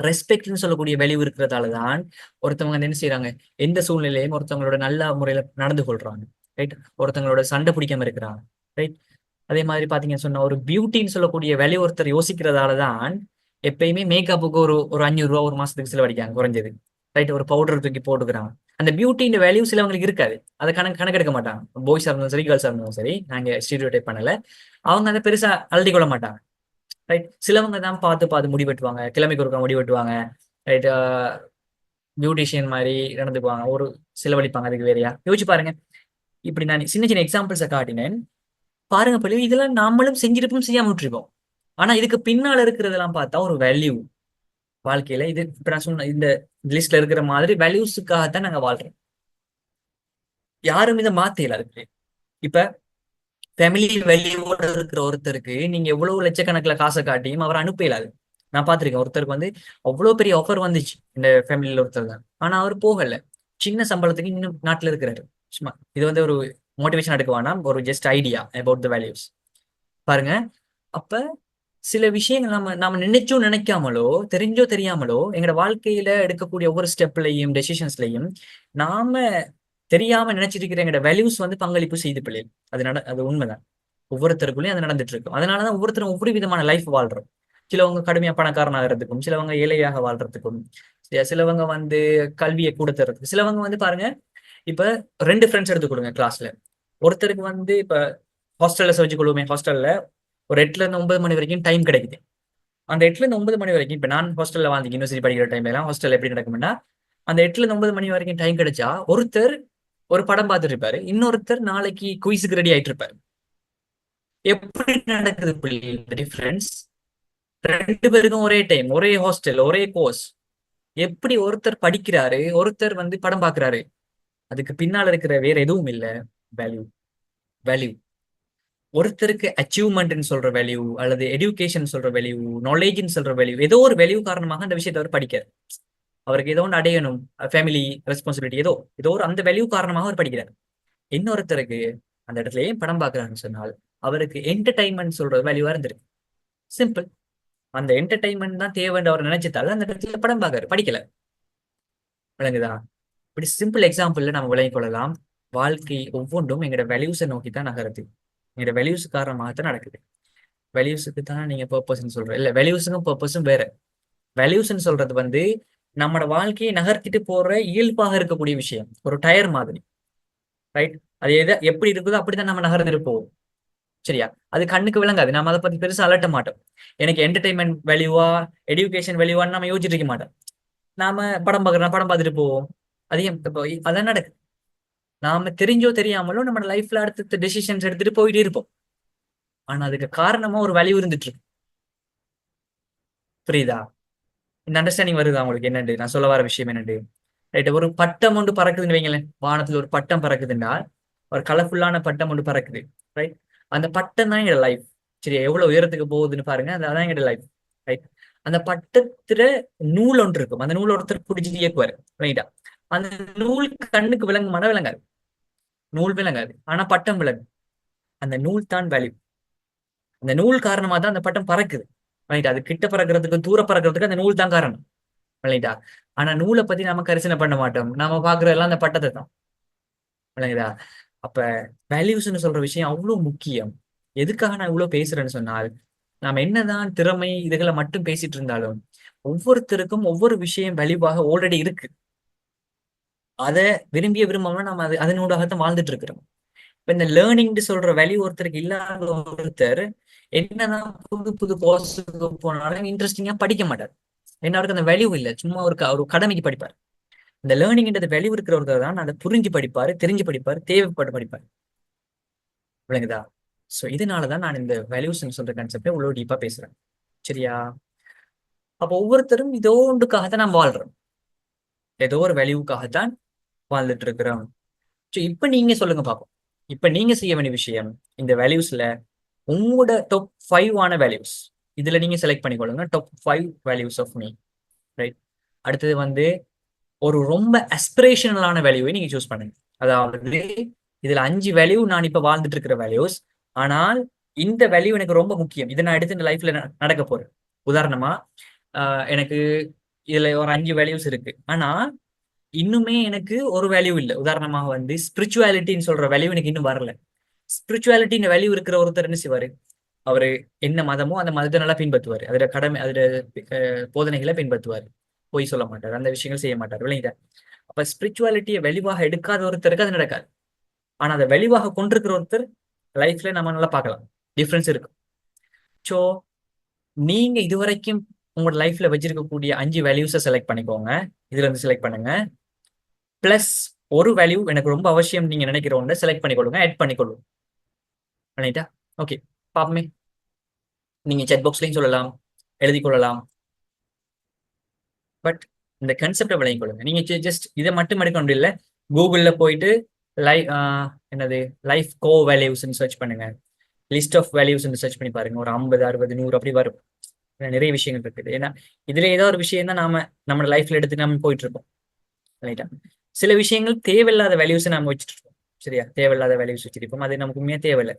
ரெஸ்பெக்ட்னு சொல்லக்கூடிய வேல்யூ இருக்கிறதால தான் ஒருத்தவங்க என்ன செய்யறாங்க, எந்த சூழ்நிலையும் ஒருத்தவங்களோட நல்ல முறையில நடந்து கொள்றாங்க. ரைட்? ஒருத்தவங்களோட சண்டை பிடிக்காம இருக்கிறாங்க. ரைட்? அதே மாதிரி பாத்தீங்கன்னு சொன்னா ஒரு பியூட்டின்னு சொல்லக்கூடிய வேல்யூ ஒருத்தர் யோசிக்கிறதால தான் எப்பயுமே மேக்கப்புக்கு ஒரு ஒரு 500 ரூபா ஒரு மாசத்துக்கு செலவழிக்காங்க குறைஞ்சது. ரைட்? ஒரு பவுடர் தூக்கி போட்டுக்கிறாங்க. அந்த பியூட்டின்ற வேல்யூ சிலவங்களுக்கு இருக்காது. அதை கணக்கெடுக்க மாட்டாங்க. பாய்ஸா இருந்தாலும் சரி, கேர்ள்ஸா இருந்தாலும் சரி, நாங்க ஸ்டீரியோடைப் பண்ணல. அவங்க அதை பெருசா அழுதி கொள்ள மாட்டாங்க. ரைட்? சிலவங்க தான் பார்த்து பார்த்து முடி வெட்டுவாங்க, கிழமைக்கு ஒருக்கா முடி வெட்டுவாங்க. ரைட்? பியூட்டிஷியன் மாதிரி நடந்துக்குவாங்க, ஒரு செலவழிப்பாங்க அதுக்கு வேறையா. யோசிச்சு பாருங்க. இப்படி நான் சின்ன சின்ன எக்ஸாம்பிள்ஸை காட்டினேன். பாருங்க பிள்ளை, இதெல்லாம் நம்மளும் செஞ்சிருப்போம், செய்யாம விட்டுருப்போம். ஆனா இதுக்கு பின்னால இருக்கிறதெல்லாம் பார்த்தா ஒரு வேல்யூ வாழ்க்கையில. இது இப்ப நான் சொன்ன இந்த லிஸ்ட்ல இருக்கிற மாதிரி வேல்யூஸுக்காகத்தான் நாங்க வாழ்றோம். யாரும் இதை மாத்தல அதுக்கு. இப்ப ஃபேமிலி வேல்யூவோட இருக்கிற ஒருத்தருக்கு நீங்க எவ்வளவு லட்சக்கணக்கில் காசை காட்டியும் அவர் அனுப்ப இயலாது. நான் பார்த்திருக்கேன், ஒருத்தருக்கு வந்து அவ்வளவு பெரிய ஆஃபர் வந்துச்சு இந்த ஃபேமிலியில ஒருத்தர் தான். ஆனா அவர் போகல. சின்ன சம்பளத்துக்கு இன்னும் நாட்டுல இருக்கிறாரு. சும்மா இது வந்து ஒரு மோட்டிவேஷன் எடுக்க வேணாம், ஒரு just idea about the values. பாருங்க. அப்ப சில விஷயங்கள் நாம நாம நினைச்சோ நினைக்காமலோ தெரிஞ்சோ தெரியாமலோ எங்களோட வாழ்க்கையில எடுக்கக்கூடிய ஒவ்வொரு ஸ்டெப்லையும் டெசிஷன்ஸ்லையும் நாம தெரியாம நினைச்சிட்டு இருக்கிற எங்களோட வேல்யூஸ் வந்து பங்களிப்பு செய்து பிள்ளைகள். அது உண்மைதான். ஒவ்வொருத்தருக்குள்ளேயும் அது நடந்துட்டு இருக்கும். அதனாலதான் ஒவ்வொருத்தரும் ஒவ்வொரு விதமான லைஃப் வாழ்றோம். சிலவங்க கடுமையா பணக்காரனாகிறதுக்கும், சிலவங்க ஏழையாக வாழ்றதுக்கும், சிலவங்க வந்து கல்வியை கூட தர்றதுக்கு, சிலவங்க வந்து பாருங்க. இப்ப 2 ஃப்ரெண்ட்ஸ் எடுத்துக்கொள்ளுங்க கிளாஸ்ல. ஒருத்தருக்கு வந்து இப்ப ஹாஸ்டல்ல வச்சு கொள்ளுமே, ஹாஸ்டல்ல ஒரு 8ல இருந்து 9 மணி வரைக்கும் டைம் கிடைக்குது. அந்த 8ல இருந்து 9 மணி வரைக்கும் இப்ப நான் ஹாஸ்டல்ல வாழ்ந்து யூனிவர்சிட்டி படிக்கிற டைம்ல எல்லாம் ஹாஸ்டல் எப்படி நடக்கும்னா, அந்த 8ல இருந்து 9 மணி வரைக்கும் டைம் கிடைச்சா ஒருத்தர் ஒரு படம் பார்த்துட்டு இருப்பாரு, இன்னொருத்தர் நாளைக்கு குயிஸுக்கு ரெடி ஆயிட்டு இருப்பாரு. எப்படி நடக்குது டிஃபரன்ஸ்? 2 பேருக்கும் ஒரே டைம், ஒரே ஹாஸ்டல், ஒரே கோர்ஸ். எப்படி ஒருத்தர் படிக்கிறாரு, ஒருத்தர் வந்து படம் பார்க்கிறாரு? அதுக்கு பின்னால இருக்கிற வேற எதுவும் இல்ல. வேல்யூ. வேல்யூ. ஒருத்தருக்கு அச்சீவ்மெண்ட்னு சொல்ற வேல்யூ, அல்லது எடுகேஷன் சொல்ற வேல்யூ, நாலேஜ்னு சொல்ற வேல்யூ, ஏதோ ஒரு வேல்யூ காரணமாக அந்த விஷயத்தை அவர் படிக்கிறார். அவருக்கு ஏதோ ஒன்று அடையணும், ஃபேமிலி ரெஸ்பான்சிபிலிட்டி, ஏதோ ஏதோ ஒரு அந்த வேல்யூ காரணமாக அவர் படிக்கிறார். இன்னொருத்தருக்கு அந்த இடத்துல ஏன் படம் பார்க்கறாருன்னு சொன்னால் அவருக்கு என்டர்டைன்மெண்ட் சொல்ற வேல்யூவா இருந்திருக்கு. சிம்பிள். அந்த என்டர்டைன்மெண்ட் தான் தேவைன்னு அவர் நினைச்சதால அந்த இடத்துல படம் பார்க்கறாரு, படிக்கல. விளங்குதா? இப்படி சிம்பிள் எக்ஸாம்பிள்ல நம்ம விளங்கிக் கொள்ளலாம். வாழ்க்கை ஒவ்வொன்றும் எங்களோட வேல்யூஸை நோக்கி தான் நகருது. எங்களோட வேல்யூஸ் காரணமாக தான் நடக்குது. வேல்யூஸுக்கு தான் நீங்க பர்பஸ்ன்னு சொல்ற இல்ல, வேல்யூஸுக்கும் பர்பஸும் வேற. வேல்யூஸ்ன்னு சொல்றது வந்து நம்மளோட வாழ்க்கையை நகர்த்திட்டு போற இயல்பாக இருக்கக்கூடிய விஷயம், ஒரு டயர் மாதிரி. ரைட்? அது எப்படி இருக்குதோ அப்படித்தான் நம்ம நகர்ந்துட்டு போவோம். சரியா? அது கண்ணுக்கு விளங்காது, நம்ம அதை பத்தி பெருசா அலட்ட மாட்டோம். எனக்கு என்டர்டைன்மெண்ட் வேல்யூவா, எடுகேஷன் வேல்யூவான்னு நம்ம யோசிச்சுட்டு இருக்க மாட்டோம். நாம படம் பார்க்கறோம், படம் பார்த்துட்டு போவோம். அதையும் அதான் நடக்குது. நாம தெரிஞ்சோ தெரியாமலோ நம்ம லைஃப்ல அடுத்த டெசிஷன்ஸ் எடுத்துட்டு போயிட்டே இருப்போம். ஆனா அதுக்கு காரணமா ஒரு வேல்யூ இருந்துட்டு இருக்கு. புரியுதா? இந்த அண்டர்ஸ்டாண்டிங் வருதா உங்களுக்கு? என்னண்டு நான் சொல்ல வர விஷயம் என்னண்டு? ரைட்? ஒரு பட்டம் ஒன்று பறக்குதுன்னு வைங்களேன். வானத்துல ஒரு பட்டம் பறக்குதுன்னா, ஒரு கலர்ஃபுல்லான பட்டம் ஒன்று பறக்குது. ரைட்? அந்த பட்டம் தான் எங்க லைஃப். சரி, எவ்வளவு உயரத்துக்கு போகுதுன்னு பாருங்க. அதான் எங்க லைஃப். ரைட்? அந்த பட்டத்துல நூல் ஒன்று இருக்கும். அந்த நூல் ஒருத்தர் பிடிச்சிட்டு இயக்குவாரு. ரைட்டா? அந்த நூல் கண்ணுக்கு விளங்குமான விளங்காது. நூல் விளங்காது. ஆனா பட்டம் விளங்கும். அந்த நூல் தான் வேல்யூ. அந்த நூல் காரணமா தான் அந்த பட்டம் பறக்குது. ரைட்? அது கிட்ட பறக்கிறதுக்கு, தூர பறக்கிறதுக்கு அந்த நூல் தான் காரணம். விளங்கிட்டா? ஆனா நூலை பத்தி நாம கரிசனை பண்ண மாட்டோம். நாம பாக்குறதெல்லாம் அந்த பட்டத்தை தான். விளங்குதா? அப்ப வேல்யூஸ்ன்னு சொல்ற விஷயம் அவ்வளவு முக்கியம். எதுக்காக நான் இவ்வளவு பேசுறேன்னு சொன்னால், நாம என்னதான் திறமை இதுகளை மட்டும் பேசிட்டு இருந்தாலும் ஒவ்வொருத்தருக்கும் ஒவ்வொரு விஷயம் வேல்யூவாக ஆல்ரெடி இருக்கு. அதை விரும்பிய விரும்பாம நம்ம அதனூடாகத்தான் வாழ்ந்துட்டு இருக்கிறோம். இப்ப இந்த லேர்னிங் சொல்ற வேல்யூ ஒருத்தருக்கு இல்லாத ஒருத்தர் என்னதான் புது புது கோர்ஸுக்கு போனாலும் இன்ட்ரெஸ்டிங்கா படிக்க மாட்டார். என்ன, அவருக்கு அந்த வேல்யூ இல்லை, சும்மா ஒரு கடமைக்கு படிப்பார். இந்த லேர்னிங்ன்றது வேல்யூ இருக்கிற ஒருத்தர் தான் அதை புரிஞ்சு படிப்பாரு, தெரிஞ்சு படிப்பாரு, தேவைப்பட்டு படிப்பாரு. விளங்குதா? சோ இதனாலதான் நான் இந்த வேல்யூஸ் சொல்ற கான்செப்டை இவ்வளவு டீப்பா பேசுறேன். சரியா? அப்போ ஒவ்வொருத்தரும் இதோ ஒன்றுக்காகத்தான் நாம் வாழ்றோம், ஏதோ ஒரு வேல்யூக்காகத்தான் வாழ்ந்துட்டு இருக்கிறோம். ஸோ இப்ப நீங்க சொல்லுங்க பார்ப்போம். இப்ப நீங்க செய்ய வேண்டிய விஷயம், இந்த வேல்யூஸ்ல உங்களோட டாப் 5 ஆன வேல்யூஸ் இதுல நீங்க செலக்ட் பண்ணிக்கொள்ளுங்க. Top 5 values of me, right? அடுத்தது வந்து ஒரு ரொம்ப அஸ்பிரேஷனலான வேல்யூவை நீங்க சூஸ் பண்ணுங்க. அதாவது இதுல 5 வேல்யூ நான் இப்ப வாழ்ந்துட்டு இருக்கிற வேல்யூஸ், ஆனால் இந்த வேல்யூ எனக்கு ரொம்ப முக்கியம், இதை நான் எடுத்து இந்த லைஃப்ல நடக்க போறேன். உதாரணமா எனக்கு இதுல ஒரு 5 வேல்யூஸ் இருக்கு, ஆனா இன்னுமே எனக்கு ஒரு வேல்யூ இல்லை. உதாரணமாக வந்து ஸ்பிரிச்சுவாலிட்டின்னு சொல்ற வேல்யூ எனக்கு இன்னும் வரல. ஸ்பிரிச்சுவாலிட்டின்னு வேல்யூ இருக்கிற ஒருத்தர் என்ன செய்வாரு, அவரு என்ன மதமோ அந்த மதத்தை நல்லா பின்பற்றுவார், அதுல கடமை அதுல போதனைகளை பின்பற்றுவார், பொய் சொல்ல மாட்டார், அந்த விஷயங்கள் செய்ய மாட்டார், விளங்கிட்ட? அப்ப ஸ்பிரிச்சுவாலிட்டியை வெளிவாக எடுக்காத ஒருத்தருக்கு அது நடக்காது. ஆனா அதை வெளிவாக கொண்டிருக்கிற ஒருத்தர் லைஃப்ல நம்ம நல்லா பார்க்கலாம், டிஃபரன்ஸ் இருக்கு. ஸோ நீங்க இதுவரைக்கும் உங்களோட லைஃப்ல வச்சிருக்கக்கூடிய 5 வேல்யூஸை செலக்ட் பண்ணிக்கோங்க, இதுல இருந்து செலக்ட் பண்ணுங்க. பிளஸ் ஒரு வேல்யூ எனக்கு ரொம்ப அவசியம் நீங்க நினைக்கிற ஒன்றை செலக்ட் பண்ணிக்கொள்ளுங்க, ஆட் பண்ணிக்கொள்ளுங்க. ரைட்டா? ஓகே, பாப்போமே. நீங்க செட் பாக்ஸ்லையும் சொல்லலாம், எழுதி கொள்ளலாம். பட் இந்த கன்செப்டை விளங்கிக் கொள்ளுங்க. நீங்க ஜஸ்ட் இதை மட்டும் எடுக்க முடியல, கூகுள்ல போயிட்டு என்னது லைஃப் கோ வேல்யூஸ்ன்னு சர்ச் பண்ணுங்க, லிஸ்ட் ஆஃப் வேல்யூஸ்ன்னு சர்ச் பண்ணி பாருங்க. ஒரு 50, 60, 100 அப்படி வரும். நிறைய விஷயங்கள் இருக்குது. ஏன்னா இதுல ஏதோ ஒரு விஷயம் தான் நம்ம லைஃப்ல எடுத்து நம்ம போயிட்டு இருக்கோம், ரைட்டா? சில விஷயங்கள் தேவையில்லாத வேல்யூஸ் நம்ம வச்சுட்டு இருக்கோம், சரியா? தேவையில்லாத வேல்யூஸ் வச்சிருப்போம், அது நமக்கு உண்மையா தேவையில்லை,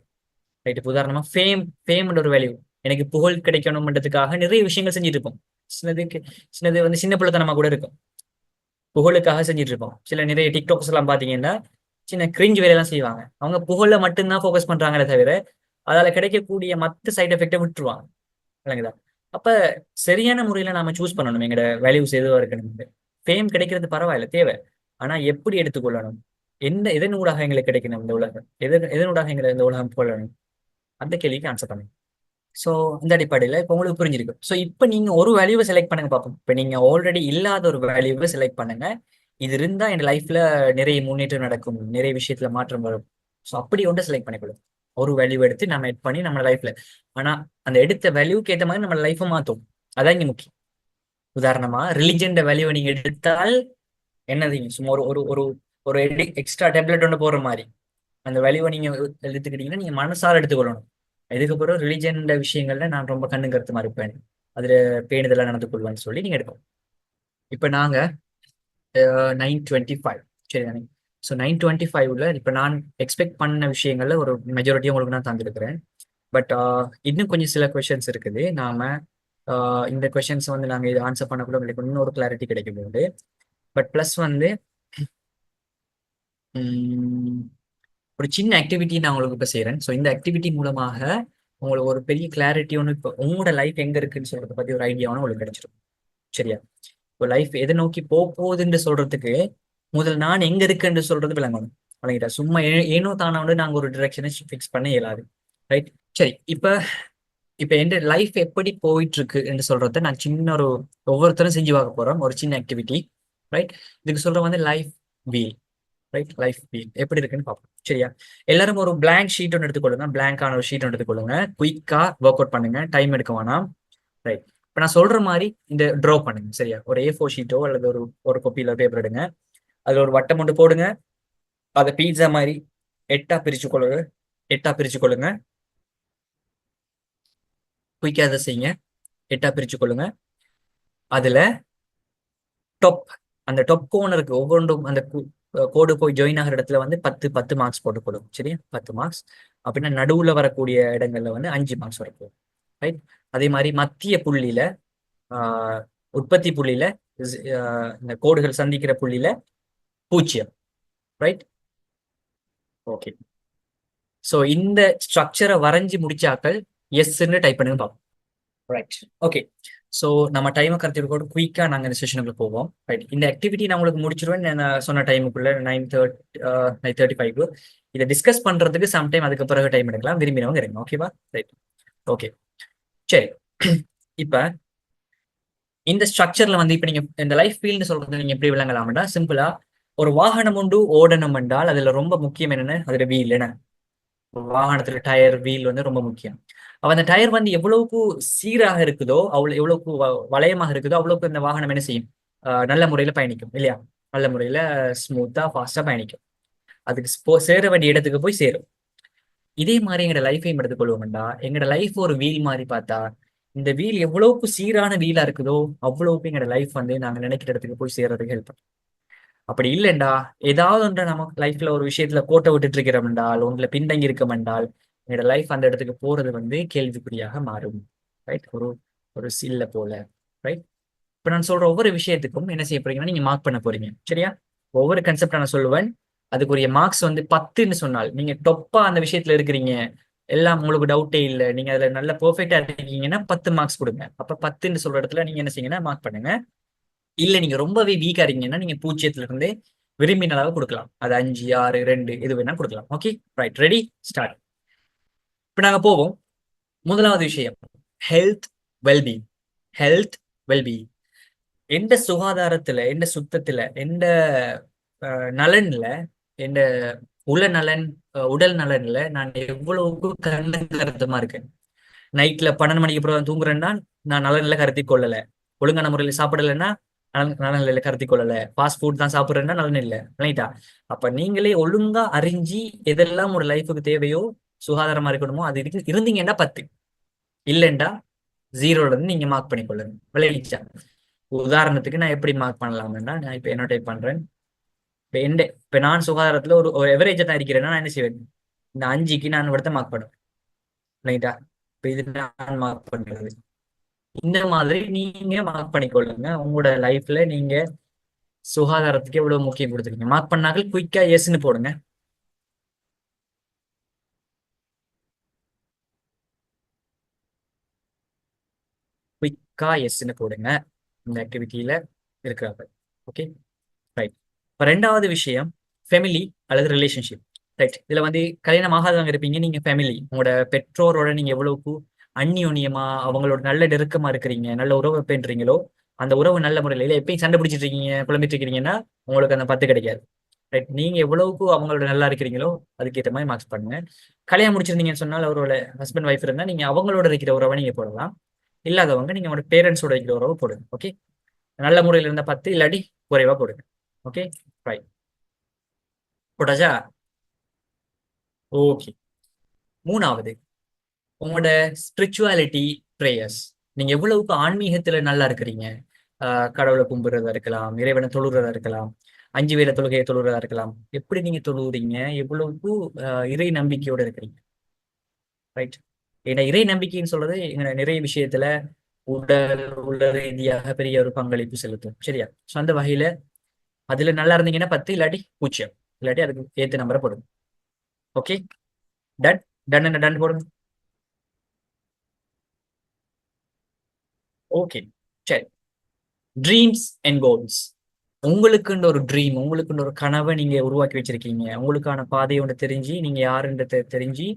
ரைட்? உதாரணமா ஃபேம்ன்ற ஒரு வேல்யூ, எனக்கு புகழ் கிடைக்கணும்ன்றதுக்காக நிறைய விஷயங்கள் செஞ்சுட்டு இருப்போம். சின்னது வந்து சின்ன பிள்ளைத்தனமா கூட இருக்கும், புகழுக்காக செஞ்சுட்டு இருப்போம். சில நிறைய டிக்டாக்ஸ் எல்லாம் பாத்தீங்கன்னா சின்ன கிரிஞ்ச் வேலையெல்லாம் செய்வாங்க, அவங்க புகழ மட்டும்தான் ஃபோக்கஸ் பண்றாங்களே தவிர அதால கிடைக்கக்கூடிய மற்ற சைட் எஃபெக்டை விட்டுருவாங்க, இல்லைங்களா? அப்ப சரியான முறையில நாம சூஸ் பண்ணணும் எங்களோட வேல்யூஸ் எதுவா இருக்கணும். ஃபேம் கிடைக்கிறது பரவாயில்ல, தேவை. ஆனா எப்படி எடுத்துக்கொள்ளணும், எதனூடாக எங்களுக்கு கிடைக்கணும் இந்த உலகம், எதனூடாக எங்களை இந்த உலகம் கொள்ளணும், அந்த கேள்விக்கு ஆன்சர் பண்ணுங்க. ஸோ இந்த அடிப்படையில் இப்போ உங்களுக்கு புரிஞ்சிருக்கு. ஸோ இப்போ நீங்க ஒரு வேல்யூவை செலக்ட் பண்ணுங்க பார்ப்போம். இப்போ நீங்க ஆல்ரெடி இல்லாத ஒரு வேல்யூவை செலக்ட் பண்ணுங்க, இது இருந்தா என் லைஃப்ல நிறைய முன்னேற்றம் நடக்கும், நிறைய விஷயத்துல மாற்றம் வரும். ஸோ அப்படி ஒன்றை செலக்ட் பண்ணிக்கொள்ளும். ஒரு வேல்யூ எடுத்து நம்ம எட் பண்ணி நம்ம லைஃப்ல, ஆனா அந்த எடுத்த வேல்யூக்கு ஏற்ற மாதிரி நம்ம லைஃப்பை மாற்றும், அதான் இங்க முக்கியம். உதாரணமா ரிலிஜன் வேல்யூவை நீங்க எடுத்தால் என்னது, சும்மா ஒரு ஒரு ஒரு ஒரு எக்ஸ்ட்ரா டேப்லெட் ஒன்று போடுற மாதிரி அந்த வேல்யூவை நீங்க எடுத்துக்கிட்டீங்கன்னா நீங்க மனசார எடுத்துக்கொள்ளணும். இதுக்கப்புறம் ரிலிஜன் விஷயங்கள்ல நான் ரொம்ப கண்ணு கருத்துமா இருப்பேன், அதுல பேணுதெல்லாம் நடந்து கொள்வேன்னு சொல்லி நீங்க எடுக்கணும். இப்ப நாங்க 925, சரிதானே? ஸோ 925ல இப்ப நான் எக்ஸ்பெக்ட் பண்ண விஷயங்கள்ல ஒரு மெஜாரிட்டியும் உங்களுக்கு நான் தந்துருக்கிறேன். பட் இன்னும் கொஞ்சம் சில கொஸ்டின்ஸ் இருக்குது. நாம இந்த கொஸ்டின்ஸ் வந்து நாங்க இது ஆன்சர் பண்ணக்குள்ள உங்களுக்கு இன்னும் ஒரு கிளாரிட்டி கிடைக்கும் போது. பட் பிளஸ் வந்து ஒரு சின்ன ஆக்டிவிட்டி நான் உங்களுக்கு இப்போ செய்கிறேன். ஸோ இந்த ஆக்டிவிட்டி மூலமாக உங்களுக்கு ஒரு பெரிய கிளாரிட்டி ஒன்று, இப்போ உங்களோட லைஃப் எங்கே இருக்குன்னு சொல்றதை பற்றி ஒரு ஐடியாவும் உங்களுக்கு கிடைச்சிடும், சரியா? இப்போ லைஃப் எதை நோக்கி போகுதுன்னு சொல்றதுக்கு முதல் நான் எங்க இருக்குன்னு சொல்றது விளங்கணும், வழங்கிட்டா? சும்மா ஏனோ தானே வந்து நாங்கள் ஒரு டிரெக்ஷனை ஃபிக்ஸ் பண்ண இயலாது, ரைட்? சரி, இப்போ இப்போ என் லைஃப் எப்படி போயிட்டு இருக்கு என்று சொல்றத நான் சின்ன ஒரு ஒவ்வொருத்தரும் செஞ்சு பார்க்க போறோம், ஒரு சின்ன ஆக்டிவிட்டி, ரைட்? இதுக்கு சொல்ற வந்து life wheel, right? Life wheel எப்படி இருக்குன்னு பார்ப்போம், சரியா? எல்லாரும் ஒரு பிளாங்க் ஷீட் ஒன்று எடுத்துக்கொள்ளுங்க, பிளாங்கான ஒரு ஷீட் ஒன்று எடுத்துக்கொள்ளுங்க, குயிக்கா ஒர்க் அவுட் பண்ணுங்க, டைம் எடுக்க வேணாம், ரைட்? இப்போ நான் சொல்ற மாதிரி இந்த ட்ரா பண்ணுங்க, சரியா? ஒரு A4 ஷீட்டோ அல்லது ஒரு கொப்பியில பேப்பர் எடுங்க, அதுல ஒரு வட்டம் ஒன்று போடுங்க, அதை பீட்சா மாதிரி 8ஆ பிரிச்சு கொள்ளுங்க, 8ஆ பிரிச்சு கொள்ளுங்க, குயிக்கா அதை செய்யுங்க, 8ஆ பிரிச்சு கொள்ளுங்க. அதுல டாப், அந்த டாப் கோனருக்கு ஒவ்வொன்றும் அந்த கோடு போய் ஜாயின் ஆகிற இடத்துல வந்து 10 மார்க்ஸ் போட்டு கொடுக்கும், சரியா? 10 மார்க்ஸ். அப்படின்னா நடுவுல வரக்கூடிய இடங்கள்ல வந்து 5 மார்க்ஸ் வரப்போகும், ரைட்? அதே மாதிரி மத்திய புள்ளியில உற்பத்தி புள்ளியில இந்த கோடுகள் சந்திக்கிற புள்ளியில 0, ரைட்? ஓகே. ஸோ இந்த ஸ்ட்ரக்சரை வரைஞ்சி முடிச்சாக்கள் எஸ்ன்னு டைப் பண்ணுங்க பார்ப்போம், ரைட்? ஓகே. ஸோ நம்ம டைமை கருத்தில் கூட குயிக்காக நாங்கள் இந்த செஷனுக்குள்ள போவோம், ரைட்? இந்த ஆக்டிவிட்டி நான் உங்களுக்கு முடிச்சிருவேன் நான் சொன்ன டைமுக்குள்ள 9:35. இதை டிஸ்கஸ் பண்றதுக்கு சம்டைம் அதுக்கு பிறகு டைம் எடுக்கலாம், விரும்பினவங்க இருங்க, ஓகேவா? ரைட், ஓகே, சரி. இப்போ இந்த ஸ்ட்ரக்சர்ல வந்து இப்போ நீங்க இந்த லைஃப் ஃபீல்டு சொல்றது நீங்க எப்படி விளங்கலாம்டா, சிம்பிளா ஒரு வாகனம் ஒன்று ஓடணும் என்றால் அதுல ரொம்ப முக்கியம் என்னன்னு, அதுல வீல் என்ன, வாகனத்துல டயர் வீல் வந்து ரொம்ப முக்கியம். அப்ப அந்த டயர் வந்து எவ்வளவுக்கு சீராக இருக்குதோ, அவ்வளவு எவ்வளவுக்கு வளையமாக இருக்குதோ அவ்வளவுக்கு அந்த வாகனம் என்ன செய்யும்? நல்ல முறையில பயணிக்கும் இல்லையா? நல்ல முறையில ஸ்மூத்தா ஃபாஸ்டா பயணிக்கும். அதுக்கு சேர வேண்டிய இடத்துக்கு போய் சேரும். இதே மாதிரி எங்களோட லைஃபையும் எடுத்துக்கொள்வோம்டா. எங்களோட லைஃப் ஒரு வீல் மாதிரி பார்த்தா, இந்த வீல் எவ்வளவுக்கு சீரான வீலா இருக்குதோ அவ்வளவுக்கு எங்களோட லைஃப் வந்து நாங்க நினைக்கிற இடத்துக்கு போய் சேர்றதுக்கு ஹெல்ப் பண்ணும். அப்படி இல்லைண்டா, ஏதாவது ஒன்று நம்ம லைஃப்ல ஒரு விஷயத்துல கோட்டை விட்டுட்டு இருக்கிறோம்டால், ஒன்றுல பின்தங்கி இருக்கமென்றால், எங்களோட லைஃப் அந்த இடத்துக்கு போறது வந்து கேள்விக்குறியாக மாறும். ரைட்? ஒரு ஒரு சில்ல போல. ரைட்? இப்ப நான் சொல்ற ஒவ்வொரு விஷயத்துக்கும் என்ன செய்ய போறீங்கன்னா நீங்க மார்க் பண்ண போறீங்க. சரியா? ஒவ்வொரு கன்செப்ட் நான் சொல்லுவேன். அதுக்குரிய மார்க்ஸ் வந்து 10ன்னு சொன்னால், நீங்க டொப்பா அந்த விஷயத்துல இருக்கிறீங்க, எல்லாம் உங்களுக்கு டவுட்டே இல்லை, நீங்க அதுல நல்ல பெர்ஃபெக்டா இருக்கீங்கன்னா 10 மார்க்ஸ் கொடுங்க. அப்ப 10ன்னு சொல்ற இடத்துல நீங்க என்ன செய்யுங்கன்னா மார்க் பண்ணுங்க. இல்ல நீங்க ரொம்பவே வீக்கா இருக்கீங்கன்னா நீங்க 0ல இருந்தே விரும்பின அளவு கொடுக்கலாம். அது 5, 6, 2 எது வேணா கொடுக்கலாம். Okay, right, ready, start. இப்ப நாங்க போவோம். முதலாவது விஷயம், ஹெல்த் வெல்பீங். ஹெல்த் வெல்பீங் எந்த சுகாதாரத்துல, எந்த சுத்தத்துல, எந்த நலன்ல, எந்த உள நலன், உடல் நலன்ல நான் எவ்வளவுக்கு கண்ணும் கருத்துமா இருக்கேன். நைட்ல 12 மணிக்கு அப்புறம் தூங்குறேன்னா நான் நலன்ல கருத்தி கொள்ளல. ஒழுங்கான முறையில சாப்பிடலைன்னா நலநிலையில கருத்தி கொள்ளல. ஃபாஸ்ட் ஃபுட் தான் சாப்பிடுறேன்னா நலன் இல்லை. ரைட்டா? அப்ப நீங்களே ஒழுங்கா அறிஞ்சு எதெல்லாம் ஒரு லைஃபுக்கு தேவையோ, சுகாதாரமா இருக்கணுமோ அது இருந்தீங்கன்னா 10, இல்லைண்டா 0ல இருந்து நீங்க மார்க் பண்ணிக்கொள்ளுங்க. விளைவிச்சா உதாரணத்துக்கு நான் எப்படி மார்க் பண்ணலாம்னா, நான் இப்ப என்ன டைப் பண்றேன். இப்ப நான் சுகாதாரத்துல ஒரு ஒரு எவரேஜா தான் இருக்கிறேன்னா நான் என்ன செய்வேன்? இந்த 5க்கு நான் இடத்த மார்க் பண்ணுவேன். ரைட்டா? இப்ப இது நான் மார்க் பண்றது. இந்த மாதிரி நீங்க மார்க் பண்ணிக்கொள்ளுங்க. உங்களோட லைஃப்ல நீங்க சுகாதாரத்துக்கு எவ்வளவு முக்கியம் கொடுத்துருக்கீங்க. மார்க் பண்ணாக்கள் குயிக்கா எஸ்ன்னு போடுங்க. குயிக்கா எஸ்ன்னு போடுங்க இந்த ஆக்டிவிட்டியில இருக்கிறாங்க. Okay, right. இப்ப 2வது விஷயம், ஃபேமிலி அல்லது ரிலேஷன்ஷிப். ரைட்? இதுல வந்து கல்யாணம் ஆகாதவங்க இருப்பீங்க. நீங்க ஃபேமிலி, உங்களோட பெற்றோரோட நீங்க எவ்வளவுக்கு அந்யோன்யமா அவங்களோட நல்ல நெருக்கமா இருக்கிறீங்க, நல்ல உறவு பேணுறீங்களோ, அந்த உறவு நல்ல முறையில் இல்லை எப்பயும் சண்டை பிடிச்சிட்டு இருக்கீங்க, புலம்பிட்டு இருக்கிறீங்கன்னா உங்களுக்கு அந்த 10 கிடைக்காது. ரைட்? நீங்க எவ்வளவுக்கு அவங்களோட நல்லா இருக்கிறீங்களோ அதுக்கேற்ற மாதிரி மார்க்ஸ் பண்ணுங்க. கல்யாணம் முடிச்சிருந்தீங்கன்னு சொன்னால் அவரோட ஹஸ்பண்ட் ஒய்ஃப் இருந்தா நீங்க அவங்களோட இருக்கிற உறவை நீங்க போடலாம். இல்லாதவங்க நீங்க உங்களோட பேரண்ட்ஸோட இருக்கிற உறவு போடுங்க. ஓகே, நல்ல முறையில் இருந்த 10, இல்லாட்டி குறைவா போடுங்க. Okay, right. போட்டாச்சா? ஓகே. 3வது, உங்களோட ஸ்பிரிச்சுவாலிட்டி, ப்ரேயர்ஸ். நீங்க எவ்வளவுக்கு ஆன்மீகத்துல நல்லா இருக்கிறீங்க. கடவுளை கும்பிடுறதா இருக்கலாம், இறைவனை தொழுறதா இருக்கலாம், 5 வேளை தொழுகையை தொழுறதா இருக்கலாம். எப்படி நீங்க தொழுறீங்க, எவ்வளவுக்கு இறை நம்பிக்கையோட இருக்கிறீங்க. ரைட்? ஏன்னா இறை நம்பிக்கைன்னு சொல்றது எங்க நிறைய விஷயத்துல உடல் உள்ள ரீதியாக பெரிய ஒரு பங்களிப்பு செலுத்தும். சரியா? ஸோ அந்த வகையில அதுல நல்லா இருந்தீங்கன்னா 10, இல்லாட்டி 0, இல்லாட்டி அதுக்கு ஏத்த நம்பரை போடுங்க. Okay, done. டன் என்ன டன் போடுங்க. ஓகே, சரி. Dreams and goals. உங்களுக்குன்னு ஒரு ட்ரீம், உங்களுக்குன்னு ஒரு கனவை நீங்க உருவாக்கி வச்சிருக்கீங்க. உங்களுக்கான பாதையை ஒன்று தெரிஞ்சு, நீங்க யாருன்றத தெரிஞ்சு,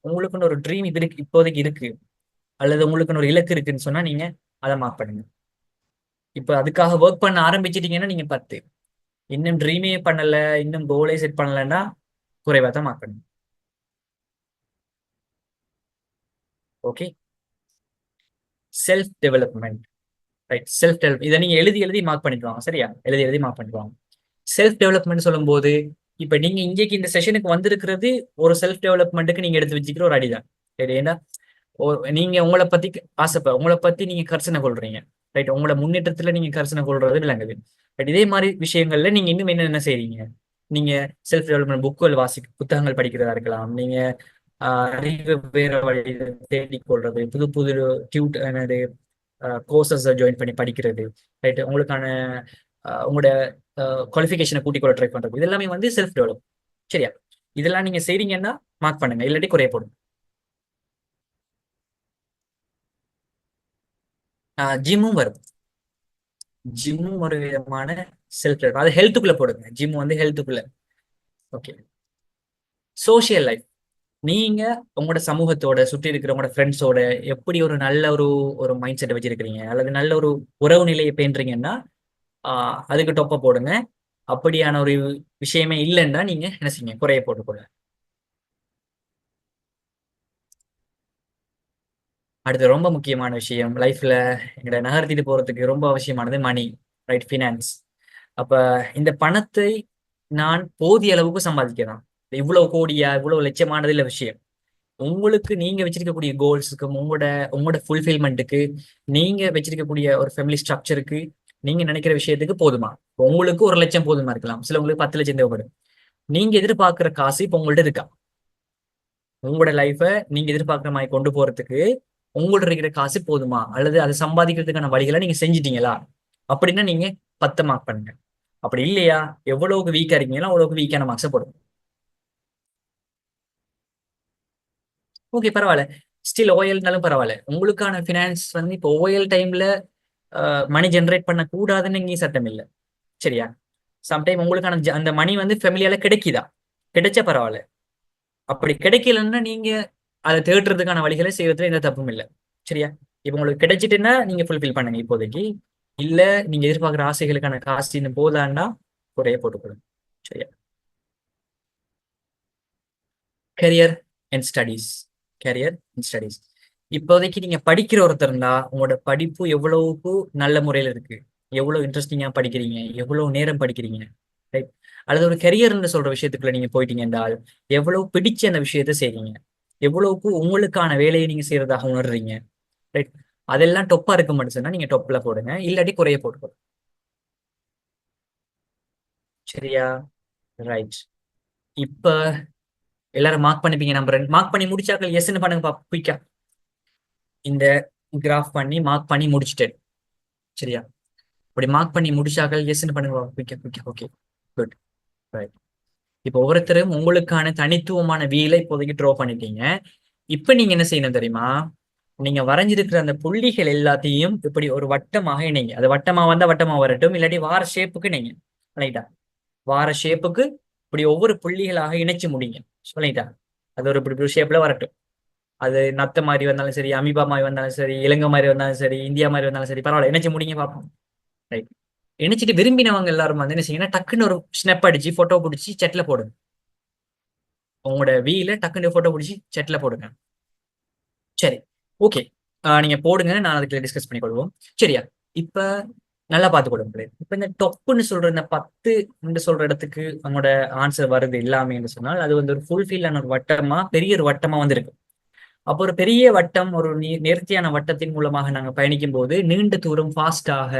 உங்களுக்குன்னு ஒரு ட்ரீம் இப்போதைக்கு இருக்கு, அல்லது உங்களுக்குன்னு ஒரு இலக்கு இருக்குன்னு சொன்னா நீங்க அதை மார்க் பண்ணுங்க. இப்ப அதுக்காக ஒர்க் பண்ண ஆரம்பிச்சிட்டீங்கன்னா நீங்க 10. இன்னும் ட்ரீமே பண்ணல, இன்னும் கோலே செட் பண்ணலன்னா குறைவா தான் மார்க் பண்ணுங்க. Okay, self development. Right? Self develop இதை நீங்க எழுதி எழுதி மார்க் பண்ணிடுவாங்க. சரியா? எழுதி எழுதி மார்க் பண்ணிடுவாங்க. செல்ஃப் டெவலப்மெண்ட் சொல்லும் போது இப்ப நீங்க இங்கேக்கு இந்த செஷனுக்கு வந்திருக்கிறது ஒரு செல்ஃப் டெவலப்மெண்ட்டுக்கு நீங்க எடுத்து வச்சுக்கிற ஒரு அடிதான். சரி? ஏன்னா நீங்க உங்களை பத்தி உங்களை பத்தி நீங்க கர்சனை கொள்றீங்க. ரைட்? உங்களோட முன்னேற்றத்துல நீங்க கர்சனை கொள்றது விளங்குது. பட் இதே மாதிரி விஷயங்கள்ல நீங்க இன்னும் என்னென்ன செய்றீங்க? நீங்க செல்ஃப் டெவலப்மெண்ட் புக்குகள் புத்தகங்கள் படிக்கிறதா இருக்கலாம். நீங்க அறிவு வேற வழியில தேடிக் கொள்றது, புது புது என்னது கோர்சஸ் ஜாயின் பண்ணி படிக்கிறது. ரைட்? உங்களுக்கான உங்களோட குவாலிஃபிகேஷனை கூட்டிக் கொள்ள ட்ரை பண்றது, இது எல்லாமே வந்து செல்ஃப் டெவலப். சரியா? இதெல்லாம் நீங்க செய்றீங்கன்னா மார்க் பண்ணுங்க, இல்லாட்டி குறைய போடுங்க. ஜிம்மும் வரும். ஜிம்மும் ஒரு விதமான செல்ஃப் டெவலப். அது ஹெல்த்துக்குள்ள போடுங்க. ஜிம் வந்து ஹெல்த்துக்குள்ள. ஓகே. Social life. நீங்க உங்களோட சமூகத்தோட சுற்றி இருக்கிற உங்களோட ஃப்ரெண்ட்ஸோட எப்படி ஒரு நல்ல ஒரு ஒரு மைண்ட் செட்டை வச்சிருக்கிறீங்க, அல்லது நல்ல ஒரு உறவு நிலையை பேணுறீங்கன்னா அதுக்கு டொப்ப போடுங்க. அப்படியான ஒரு விஷயமே இல்லைன்னா நீங்க என்ன செய்யுங்க, குறைய போட்டுக்கொள்ள. அடுத்து ரொம்ப முக்கியமான விஷயம் லைஃப்ல எங்களை நகர்த்திட்டு போறதுக்கு ரொம்ப அவசியமானது மணி, ரைட்? ஃபினான்ஸ். அப்ப இந்த பணத்தை நான் போதிய அளவுக்கு சம்பாதிக்கிறேன். இவ்வளவு கோடியா இவ்வளவு லட்சமானது இல்ல விஷயம். உங்களுக்கு நீங்க வச்சிருக்கக்கூடிய கோல்ஸுக்கு உங்களோட உங்களோட ஃபுல்ஃபில்மெண்ட்டுக்கு நீங்க வச்சிருக்கக்கூடிய ஒரு ஃபேமிலி ஸ்ட்ரக்சருக்கு நீங்க நினைக்கிற விஷயத்துக்கு போதுமா? உங்களுக்கு 1 லட்சம் போதுமா இருக்கலாம், சிலவங்களுக்கு 10 லட்சம் தேவைப்படும். நீங்க எதிர்பார்க்கிற காசு இப்ப உங்கள்ட்ட இருக்கா? உங்களோட லைஃபை நீங்க எதிர்பார்க்குற மாதிரி கொண்டு போறதுக்கு உங்கள்ட்ட இருக்கிற காசு போதுமா, அல்லது அதை சம்பாதிக்கிறதுக்கான வழிகளை நீங்க செஞ்சிட்டீங்களா? அப்படின்னா நீங்க 10 மார்க் பண்ணுங்க. அப்படி இல்லையா, எவ்வளவுக்கு வீக்கா இருக்கீங்களோ அவ்வளவுக்கு வீக்கான மார்க்ஸை போடுங்க. ஓகே, பரவாயில்ல. ஸ்டில் ஓஎல்னாலும் பரவாயில்ல. உங்களுக்கான ஃபினான்ஸ் வந்து இப்போ ஓஎல் டைம்ல மணி ஜென்ரேட் பண்ண கூடாதுன்னு இங்கே சட்டம் இல்லை, சரியா? சம்டைம் உங்களுக்கான அந்த மணி வந்து ஃபெமிலியால கிடைக்குதா? கிடைச்சா பரவாயில்ல. அப்படி கிடைக்கலன்னா நீங்க அதை தேடுறதுக்கான வழிகளை செய்யறதுல எந்த தப்பும் இல்லை, சரியா? இப்போ உங்களுக்கு கிடைச்சிட்டுன்னா நீங்க ஃபுல்ஃபில் பண்ணுங்க இப்போதைக்கு. இல்ல நீங்க எதிர்பார்க்குற ஆசைகளுக்கான காசு இன்னும் போதான்னா குறைய போட்டுக்கொள்ளுங்க, சரியா? Career and studies. Career and studies. இப்போதைக்கு நீங்க படிக்கிற ஒருத்தர் இருந்தா உங்களோட படிப்பு எவ்வளவுக்கு நல்ல முறையில இருக்கு, எவ்வளவு இன்ட்ரெஸ்டிங்கா படிக்கிறீங்க, எவ்வளவு நேரம் படிக்கிறீங்க, ரைட்? அல்லது ஒரு கெரியர்னு சொல்ற விஷயத்துக்குள்ள நீங்க போயிட்டீங்க என்றால் எவ்வளவு பிடிச்ச அந்த விஷயத்த செய்றீங்க, எவ்வளவுக்கு உங்களுக்கான வேலையை நீங்க செய்யறதாக உணர்றீங்க, ரைட்? அதெல்லாம் டொப்பா இருக்க மாட்டேன்னா நீங்க டொப்ல போடுங்க, இல்லாட்டி குறைய போட்டுக்கோங்க, சரியா? ரைட். இப்ப எல்லாரும் மார்க் பண்ணிப்பீங்க நம்புறேன். மார்க் பண்ணி முடிச்சாக்கள் எஸ்ன்னு பண்ணுங்க குயிக்கா. இந்த கிராஃப் பண்ணி மார்க் பண்ணி முடிச்சிட்டேன், சரியா? அப்படி மார்க் பண்ணி முடிச்சாக்கள் எஸ்ன்னு பண்ணுங்க குயிக்கா குயிக்கா. Okay, good, right. இப்போ ஒவ்வொருத்தரும் உங்களுக்கான தனித்துவமான வீலை இப்போதைக்கு ட்ரா பண்ணிட்டீங்க. இப்ப நீங்க என்ன செய்யணும் தெரியுமா? நீங்க வரைஞ்சிருக்கிற அந்த புள்ளிகள் எல்லாத்தையும் இப்படி ஒரு வட்டமாக இணைங்க. அது வட்டமா வந்தா வட்டமா வரட்டும், இல்லாட்டி வார ஷேப்புக்கு நீங்க, ரைட்டா? வார ஷேப்புக்கு இப்படி ஒவ்வொரு புள்ளிகளாக இணைச்சு முடிங்க, சொல்லிட்டா? அது ஒரு இப்படி ஷேப்ல வரட்டும். அது நத்த மாதிரி வந்தாலும் சரி, அமீபா மாதிரி வந்தாலும் சரி, இலங்கை மாதிரி வந்தாலும் சரி, இந்தியா மாதிரி வந்தாலும் சரி, பரவாயில்ல, இணைச்சு முடிங்க பார்ப்போம். ரைட். இணைச்சிட்டு விரும்பினவங்க எல்லாரும் வந்து என்ன செய்யுங்கன்னா டக்குன்னு ஒரு ஸ்னெப் அடிச்சு போட்டோ பிடிச்சி செட்ல போடுங்க. உங்களோட வீல டக்குன்னு போட்டோ பிடிச்சி செட்ல போடுங்க, சரி? ஓகே, நீங்க போடுங்க, நான் அதுக்கு டிஸ்கஸ் பண்ணி கொள்வோம், சரியா? இப்ப நல்லா பார்த்துக்கொள்ளுங்க. இப்ப இந்த டொப்புன்னு சொல்ற இந்த 10 சொல்ற இடத்துக்கு அவங்களோட ஆன்சர் வருது எல்லாமே என்று சொன்னால் அது வந்து ஒரு ஃபுல்ஃபில்லான ஒரு வட்டமா, பெரிய ஒரு வட்டமா வந்து இருக்கு. அப்போ ஒரு பெரிய வட்டம், ஒரு நேர்த்தியான வட்டத்தின் மூலமாக நாங்க பயணிக்கும் போது நீண்ட தூரம் ஃபாஸ்டாக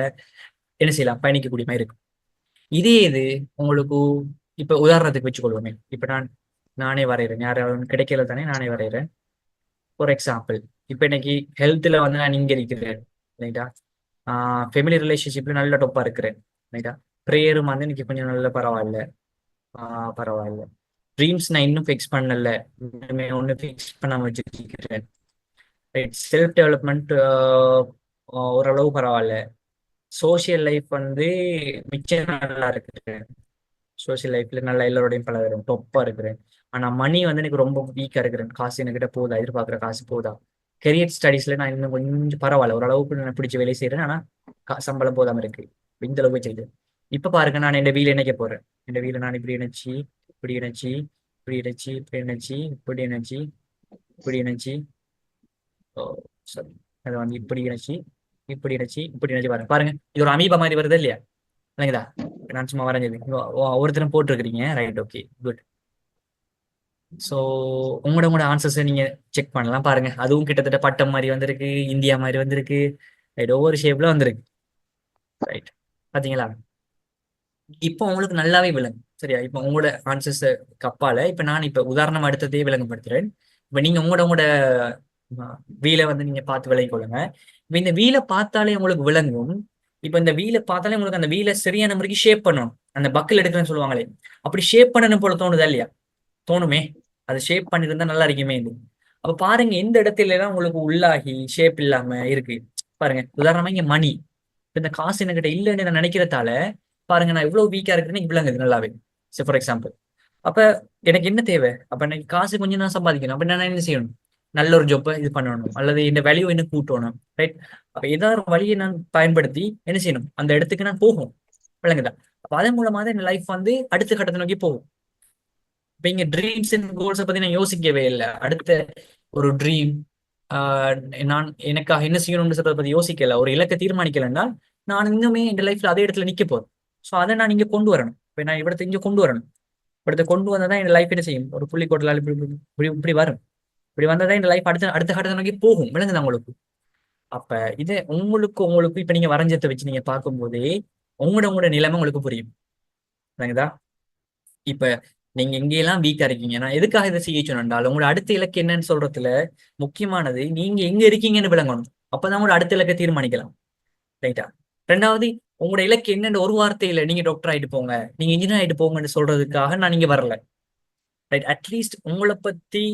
என்ன செய்யலாம், பயணிக்கக்கூடிய மாதிரி இருக்கும். இதே இது உங்களுக்கு இப்ப உதாரணத்துக்கு வச்சுக்கொள்வோமே. இப்ப நானே வரைகிறேன், யாரும் கிடைக்கல தானே, நானே வரைகிறேன். ஃபார் எக்ஸாம்பிள், இப்ப இன்னைக்கு ஹெல்த்ல வந்து நான் இங்க இருக்கிறேன், ரைட்டா? ஃபெமிலி ரிலேஷன்ஷிப்ல நல்ல டொப்பா இருக்கிறேன், ரைட்டா? ப்ரேயரும் வந்து இன்னைக்கு கொஞ்சம் நல்ல பரவாயில்ல. பரவாயில்ல. ட்ரீம்ஸ் நான் இன்னும் ஃபிக்ஸ் பண்ணல, இன்னுமே ஒன்றும் ஃபிக்ஸ் பண்ணாம வச்சிருக்கிறேன், ரைட்? செல்ஃப் டெவலப்மெண்ட் ஓரளவு பரவாயில்ல. சோசியல் லைஃப் வந்து மிச்சம் நல்லா இருக்கு. சோசியல் லைஃப்ல நல்லா எல்லாரோடையும் பழகிறேன், டொப்பா இருக்கிறேன். ஆனா மணி வந்து எனக்கு ரொம்ப வீக்கா இருக்கிறேன். காசு என்கிட்ட போதா, எதிர்பார்க்குற காசு போதா? கெரியர் ஸ்டடீஸ்ல நான் இன்னும் கொஞ்சம் பரவாயில்ல, ஓரளவுக்கு நான் பிடிச்ச வேலையை செய்யறேன். ஆனா சம்பளம் போதாம இருக்கு. இந்த அளவுக்கு வச்சிருக்கு. இப்ப பாருங்க, நான் என் வீல இணைக்க போறேன். என் வீல நான் இப்படி இணைச்சி, இப்படி இணைச்சி, இப்படி இணைச்சி, இப்படி இணைச்சி, இப்படி இணைச்சி, இப்படி இணைச்சி, சாரி, அதை வந்து இப்படி இணைச்சி, இப்படி இணைச்சி, இப்படி இணைச்சி பாருங்க. பாருங்க, இது ஒரு அமீபா மாதிரி வருது இல்லையா? இல்லைங்களா? நான் சும்மா வரைஞ்சது. ஒருத்தரும் போட்டிருக்கிறீங்க, ரைட்? Okay, good. ஸோ உங்களோட ஆன்சர்ஸை நீங்க செக் பண்ணலாம், பாருங்க. அதுவும் கிட்டத்தட்ட பட்டம் மாதிரி வந்திருக்கு, இந்தியா மாதிரி வந்திருக்கு, ரைட்? ஒவ்வொரு ஷேப்ல வந்திருக்கு, ரைட்? பாத்தீங்களா? இப்போ உங்களுக்கு நல்லாவே விளங்கும், சரியா? இப்போ உங்களோட ஆன்சர்ஸ் கப்பால இப்ப நான் இப்ப உதாரணம் அடுத்ததையே விளங்கப்படுத்துறேன். இப்ப நீங்க உங்களோட வீலை வந்து நீங்க பார்த்து விளங்கி கொள்ளுங்க. இப்ப இந்த வீலை பார்த்தாலே உங்களுக்கு விளங்கும். இப்ப இந்த வீலை பார்த்தாலே உங்களுக்கு அந்த வீலை சரியான முறைக்கு ஷேப் பண்ணணும். அந்த பக்கில் எடுக்கிறேன்னு சொல்லுவாங்களே, அப்படி ஷேப் பண்ணணும் போல தோணுதா இல்லையா? தோணுமே. அது ஷேப் பண்ணிருந்தா நல்லா இருக்குமே இது. அப்ப பாருங்க, எந்த இடத்துல எல்லாம் உங்களுக்கு உள்ளாகி ஷேப் இல்லாம இருக்கு. பாருங்க, உதாரணமா இங்க மணி. இந்த காசு என்கிட்ட இல்லைன்னு நான் நினைக்கிறதால பாருங்க, நான் எவ்வளவு வீக்கா இருக்குன்னு இவ்வளவு நல்லாவே. சரி, ஃபார் எக்ஸாம்பிள். அப்ப எனக்கு என்ன தேவை? அப்ப எனக்கு காசு கொஞ்சம் நான் சம்பாதிக்கணும். அப்ப நான் என்ன செய்யணும்? நல்ல ஒரு ஜொப்பை இது பண்ணணும், அல்லது இந்த வேல்யூ என்ன கூட்டணும், ரைட்? அப்ப ஏதாவது ஒரு வழியை நான் பயன்படுத்தி என்ன செய்யணும்? அந்த இடத்துக்கு நான் போகும், விளங்குதா? அப்ப அதன் மூலமா தான் என் லைஃப் வந்து அடுத்த கட்டத்தை நோக்கி போகும். இப்ப இங்க ட்ரீம்ஸ் அண்ட் கோல்ஸை பத்தி நான் யோசிக்கவே இல்லை. அடுத்த ஒரு ட்ரீம், நான் எனக்காக என்ன செய்யணும்னு சொல்றதை பத்தி யோசிக்கல, ஒரு இலக்கை தீர்மானிக்கலைன்னா நான் இன்னுமே இந்த லைஃப்ல அதே இடத்துல நிக்க போறேன். ஸோ அதை நான் இங்க கொண்டு வரணும். இப்போ நான் இവിടത്തെ இங்க கொண்டு வரணும். இവിടത്തെ கொண்டு வந்ததான் என் லைஃப் என்ன செய்யும், ஒரு புள்ளிக்கோட்டலால் இப்படி இப்படி இப்படி இப்படி வரும். இப்படி வந்ததான் இந்த லைஃப் அடுத்த அடுத்த கட்டத்தை நோக்கி போகும். விளங்குது உங்களுக்கு? அப்ப இது உங்களுக்கு இப்ப நீங்க வரைஞ்சத்தை வச்சு நீங்க பார்க்கும்போதே உங்களோட நிலைமை உங்களுக்கு புரியும். விளங்குதா? இப்ப நீங்க எங்கெல்லாம் வீக்கா இருக்கீங்க, நான் எதுக்காக இதை செய்ய சொன்னாலும் உங்களோட அடுத்த இலக்கு என்னன்னு சொல்றதுல முக்கியமானது நீங்க எங்க இருக்கீங்கன்னு விளங்கணும். அப்பதான் உங்களோட அடுத்த இலக்கை தீர்மானிக்கலாம். ரைட்டா? ரெண்டாவது, உங்களோட இலக்கு என்னன்னு ஒரு வார்த்தையில நீங்க டாக்டர் ஆயிட்டு போங்க, நீங்க இன்ஜினியர் ஆயிட்டு போங்கன்னு சொல்றதுக்காக நான் இங்க வரல. ரைட்? அட்லீஸ்ட் உங்களை பத்தி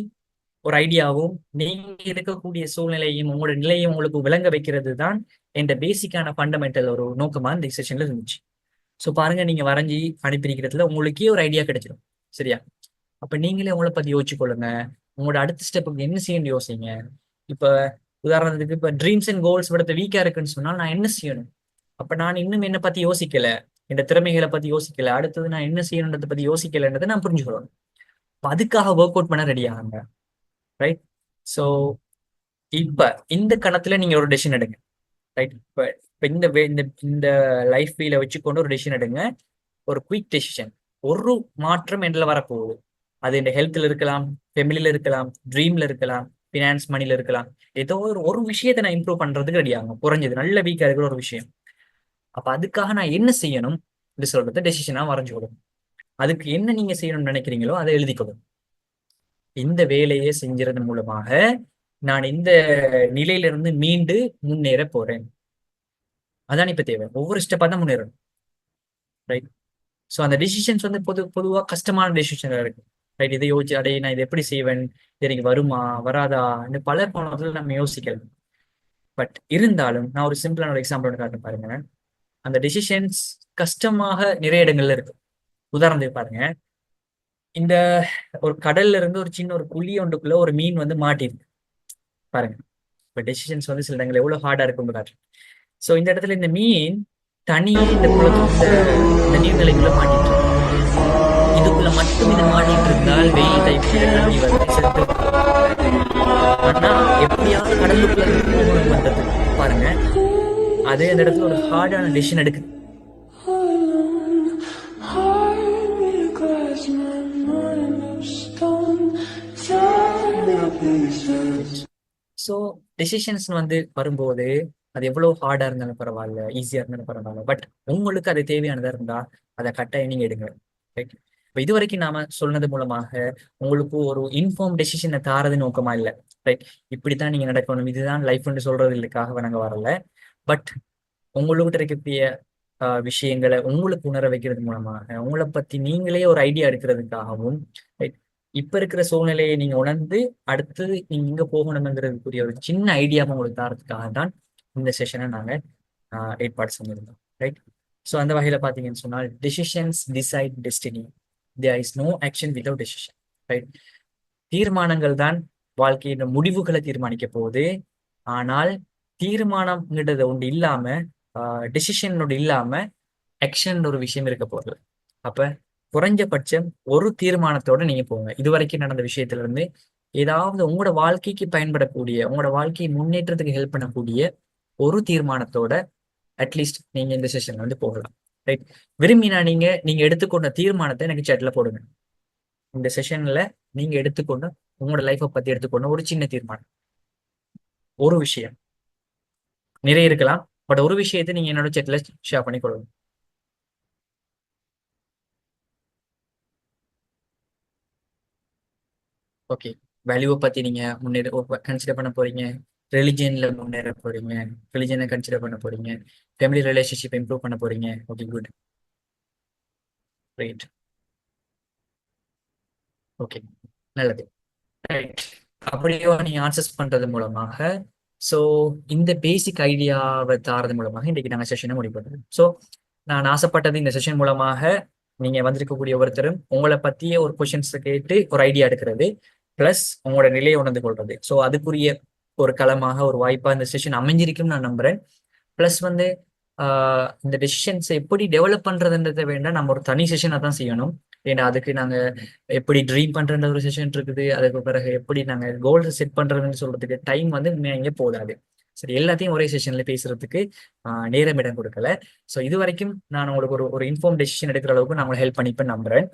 ஒரு ஐடியாவும் நீங்க இருக்கக்கூடிய சூழ்நிலையும் உங்களோட நிலையும் உங்களுக்கு விளங்க வைக்கிறது தான் என்ற பேசிக்கான ஃபண்டமெண்டல் ஒரு நோக்கமா இந்த செஷன்ல இருந்துச்சு. ஸோ பாருங்க, நீங்க வரைஞ்சி அனுப்பியிருக்கிறதுல உங்களுக்கே ஒரு ஐடியா கிடைச்சிடும். சரியா? அப்ப நீங்களே உங்களை பத்தி யோசிச்சு கொள்ளுங்க. உங்களோட அடுத்த ஸ்டெப்புக்கு என்ன செய்யணும் யோசிங்க. இப்ப உதாரணத்துக்கு இப்ப ட்ரீம்ஸ் அண்ட் கோல்ஸ் விடத்த வீக்கா இருக்குன்னு சொன்னால் நான் என்ன செய்யணும்? அப்ப நான் இன்னும் என்னை பத்தி யோசிக்கல, என் திறமைகளை பத்தி யோசிக்கல, அடுத்தது நான் என்ன செய்யணுன்றதை பத்தி யோசிக்கலன்றதை நான் புரிஞ்சுக்கணும். அதுக்காக ஒர்க் அவுட் பண்ண ரெடி ஆகுங்க. ரைட்? ஸோ இப்ப இந்த கணத்துல நீங்க ஒரு டெசிஷன் எடுங்க. ரைட்? இப்ப இப்ப இந்த லைஃப் வீல வச்சுக்கொண்டு ஒரு டெசிஷன் எடுங்க. ஒரு குயிக் டெசிஷன். ஒரு மாற்றம் என்ல வரப்போகுது. அது இந்த ஹெல்த்ல இருக்கலாம், ஃபெமிலியில இருக்கலாம், ட்ரீம்ல இருக்கலாம், ஃபினான்ஸ் மணில இருக்கலாம். ஏதோ ஒரு விஷயத்தை நான் இம்ப்ரூவ் பண்றதுக்கு ரெடி ஆகும். குறைஞ்சது நல்ல வீக்கா இருக்கிற ஒரு விஷயம். அப்ப அதுக்காக நான் என்ன செய்யணும் சொல்றத டெசிஷனா வரைஞ்சு கொடுக்கும். அதுக்கு என்ன நீங்க செய்யணும்னு நினைக்கிறீங்களோ அதை எழுதி கொடுக்கும். இந்த வேலையை செஞ்சது மூலமாக நான் இந்த நிலையிலிருந்து மீண்டு முன்னேற போறேன். அதான் இப்ப தேவை. ஒவ்வொரு ஸ்டெப்பா தான் முன்னேறணும். ரைட்? ஸோ அந்த டெசிஷன்ஸ் வந்து பொதுவாக கஷ்டமான டெசிஷன் இருக்கு. ரைட்? இதை யோசிச்சு அடைய நான் இதை எப்படி செய்வேன், இது எனக்கு வருமா வராதா பல கோணத்துல நம்ம யோசிக்கலாம். பட் இருந்தாலும் நான் ஒரு சிம்பிளான ஒரு எக்ஸாம்பிள் காட்ட பாருங்க. அந்த டெசிஷன்ஸ் கஷ்டமாக நிறைய இடங்கள்ல இருக்கு. உதாரணத்துக்கு பாருங்க, இந்த ஒரு கடல்ல இருந்து ஒரு சின்ன ஒரு குழி ஒன்றுக்குள்ள ஒரு மீன் வந்து மாட்டிருக்கு பாருங்க. இப்ப டெசிஷன்ஸ் வந்து சில இடங்கள் எவ்வளவு ஹார்டா இருக்கும் காட்டு. ஸோ இந்த இடத்துல இந்த மீன் தனியே இந்த இந்த நீர்நிலைக்குள்ள மாட்டிட்டு இதுக்குள்ள மட்டும் இது மாட்டிட்டு இருந்தால் வெயில் டைப்ல தண்ணி வந்து செத்து. ஆனா எப்படியாவது கடலுக்குள்ள போகணும் பண்றது பாருங்க. அதே அந்த இடத்துல ஒரு ஹார்டான டெசிஷன் எடுக்குது. ஸோ டெசிஷன்ஸ் வந்து வரும்போது அது எவ்வளவு ஹார்டா இருந்தாலும் பரவாயில்ல, ஈஸியா இருந்தாலும் பரவாயில்ல, பட் உங்களுக்கு அது தேவையானதா இருந்தா அதை கட்டாயம் நீங்க எடுங்க. ரைட்? இப்போ இது வரைக்கும் நாம சொன்னது மூலமாக உங்களுக்கு ஒரு இன்ஃபார்ம் டெசிஷனை தாரது நோக்கமா இல்லை. ரைட்? இப்படித்தான் நீங்க நடக்கணும், இதுதான் லைஃப்னு சொல்றது இல்லைக்காக நாங்க வரல. பட் உங்கள்கிட்ட இருக்கக்கூடிய விஷயங்களை உங்களுக்கு உணர வைக்கிறது மூலமாக உங்களை பத்தி நீங்களே ஒரு ஐடியா எடுக்கிறதுக்காகவும், இப்ப இருக்கிற சூழ்நிலையை நீங்க உணர்ந்து அடுத்தது நீங்க இங்க போகணுங்கிறதுக்குரிய ஒரு சின்ன ஐடியாவும் உங்களுக்கு தரதுக்காக தான் இந்த செஷனை நாங்க ஏற்பாடு செஞ்சிருந்தோம். ரைட்? ஸோ அந்த வகையில பாத்தீங்கன்னு சொன்னால் decisions decide destiny, there is no action without decision. Right? தீர்மானங்கள் தான் வாழ்க்கையின் முடிவுகளை தீர்மானிக்க போகுது. ஆனால் தீர்மானம்ங்கிறது ஒன்று இல்லாம, டெசிஷன் ஒன்று இல்லாம ஆக்ஷன் ஒரு விஷயம் இருக்க போகுது. அப்ப குறைஞ்சபட்சம் ஒரு தீர்மானத்தோட நீங்க போங்க. இதுவரைக்கும் நடந்த விஷயத்துல இருந்து ஏதாவது உங்களோட வாழ்க்கைக்கு பயன்படக்கூடிய, உங்களோட வாழ்க்கையை முன்னேற்றத்துக்கு ஹெல்ப் பண்ணக்கூடிய ஒரு தீர்மானத்தோட அட்லீஸ்ட் நீங்க இந்த செஷன்ல வந்து போகலாம். ரைட்? விரும்பினா நீங்க எடுத்துக்கொண்ட தீர்மானத்தை எனக்கு சேட்ல போடுங்க. இந்த செஷன்ல நீங்க எடுத்துக்கொண்ட உங்களோட லைஃப்பை பத்தி எடுத்துக்கொண்ட ஒரு சின்ன தீர்மானம், ஒரு விஷயம், நிறைய இருக்கலாம், பட் ஒரு விஷயத்தை நீங்க என்னோட சேட்ல ஷேர் பண்ணி கொடுங்க. ஓகே, வேல்யூவை பத்தி நீங்க கன்சிடர் பண்ண போறீங்க, ரிலிஜியன்ல முன்னேற போறீங்க, ரிலிஜியனை கன்சிடர் பண்ண போறீங்க, ஃபேமிலி ரிலேஷன்ஷிப் இம்ப்ரூவ் பண்ண போறீங்க. ஓகே, குட், ரைட், ஓகே, நல்லது. ரைட்? அப்படியோ நீங்க ஆன்சர்ஸ் பண்றது மூலமாக, ஸோ இந்த பேசிக் ஐடியாவை தாரது மூலமாக இன்றைக்கு நாங்கள் செஷனை முடிப்போம். ஸோ நான் ஆசைப்பட்டது இந்த செஷன் மூலமாக நீங்க வந்திருக்கக்கூடிய ஒருத்தரும் உங்களை பத்திய ஒரு கொஷின்ஸ் கேட்டு ஒரு ஐடியா எடுக்கிறது, பிளஸ் உங்களோட நிலையை உணர்ந்து கொள்றது. ஸோ அதுக்குரிய ஒரு களமாக ஒரு வாய்ப்பா இந்த செஷன் அமைஞ்சிருக்கும் நான் நம்புறேன். பிளஸ் வந்து இந்த டெசிஷன்ஸை எப்படி டெவலப் பண்றதுன்றதை வேண்டாம் நம்ம ஒரு தனி செஷனை தான் செய்யணும். ஏன்னா அதுக்கு நாங்க எப்படி ட்ரீம் பண்றன்ற ஒரு செஷன் இருக்குது. அதுக்கு பிறகு எப்படி நாங்க கோல்ஸ் செட் பண்றதுன்னு சொல்றதுக்கு டைம் வந்து இங்கே போதாது. சரி, எல்லாத்தையும் ஒரே செஷன்ல பேசுறதுக்கு நேரம் இடம் கொடுக்கல. ஸோ இது வரைக்கும் நான் உங்களுக்கு ஒரு ஒரு இன்ஃபார்ம் டெசிஷன் எடுக்கிற அளவுக்கு நான் உங்களுக்கு ஹெல்ப் பண்ணிப்பேன் நம்புறேன்.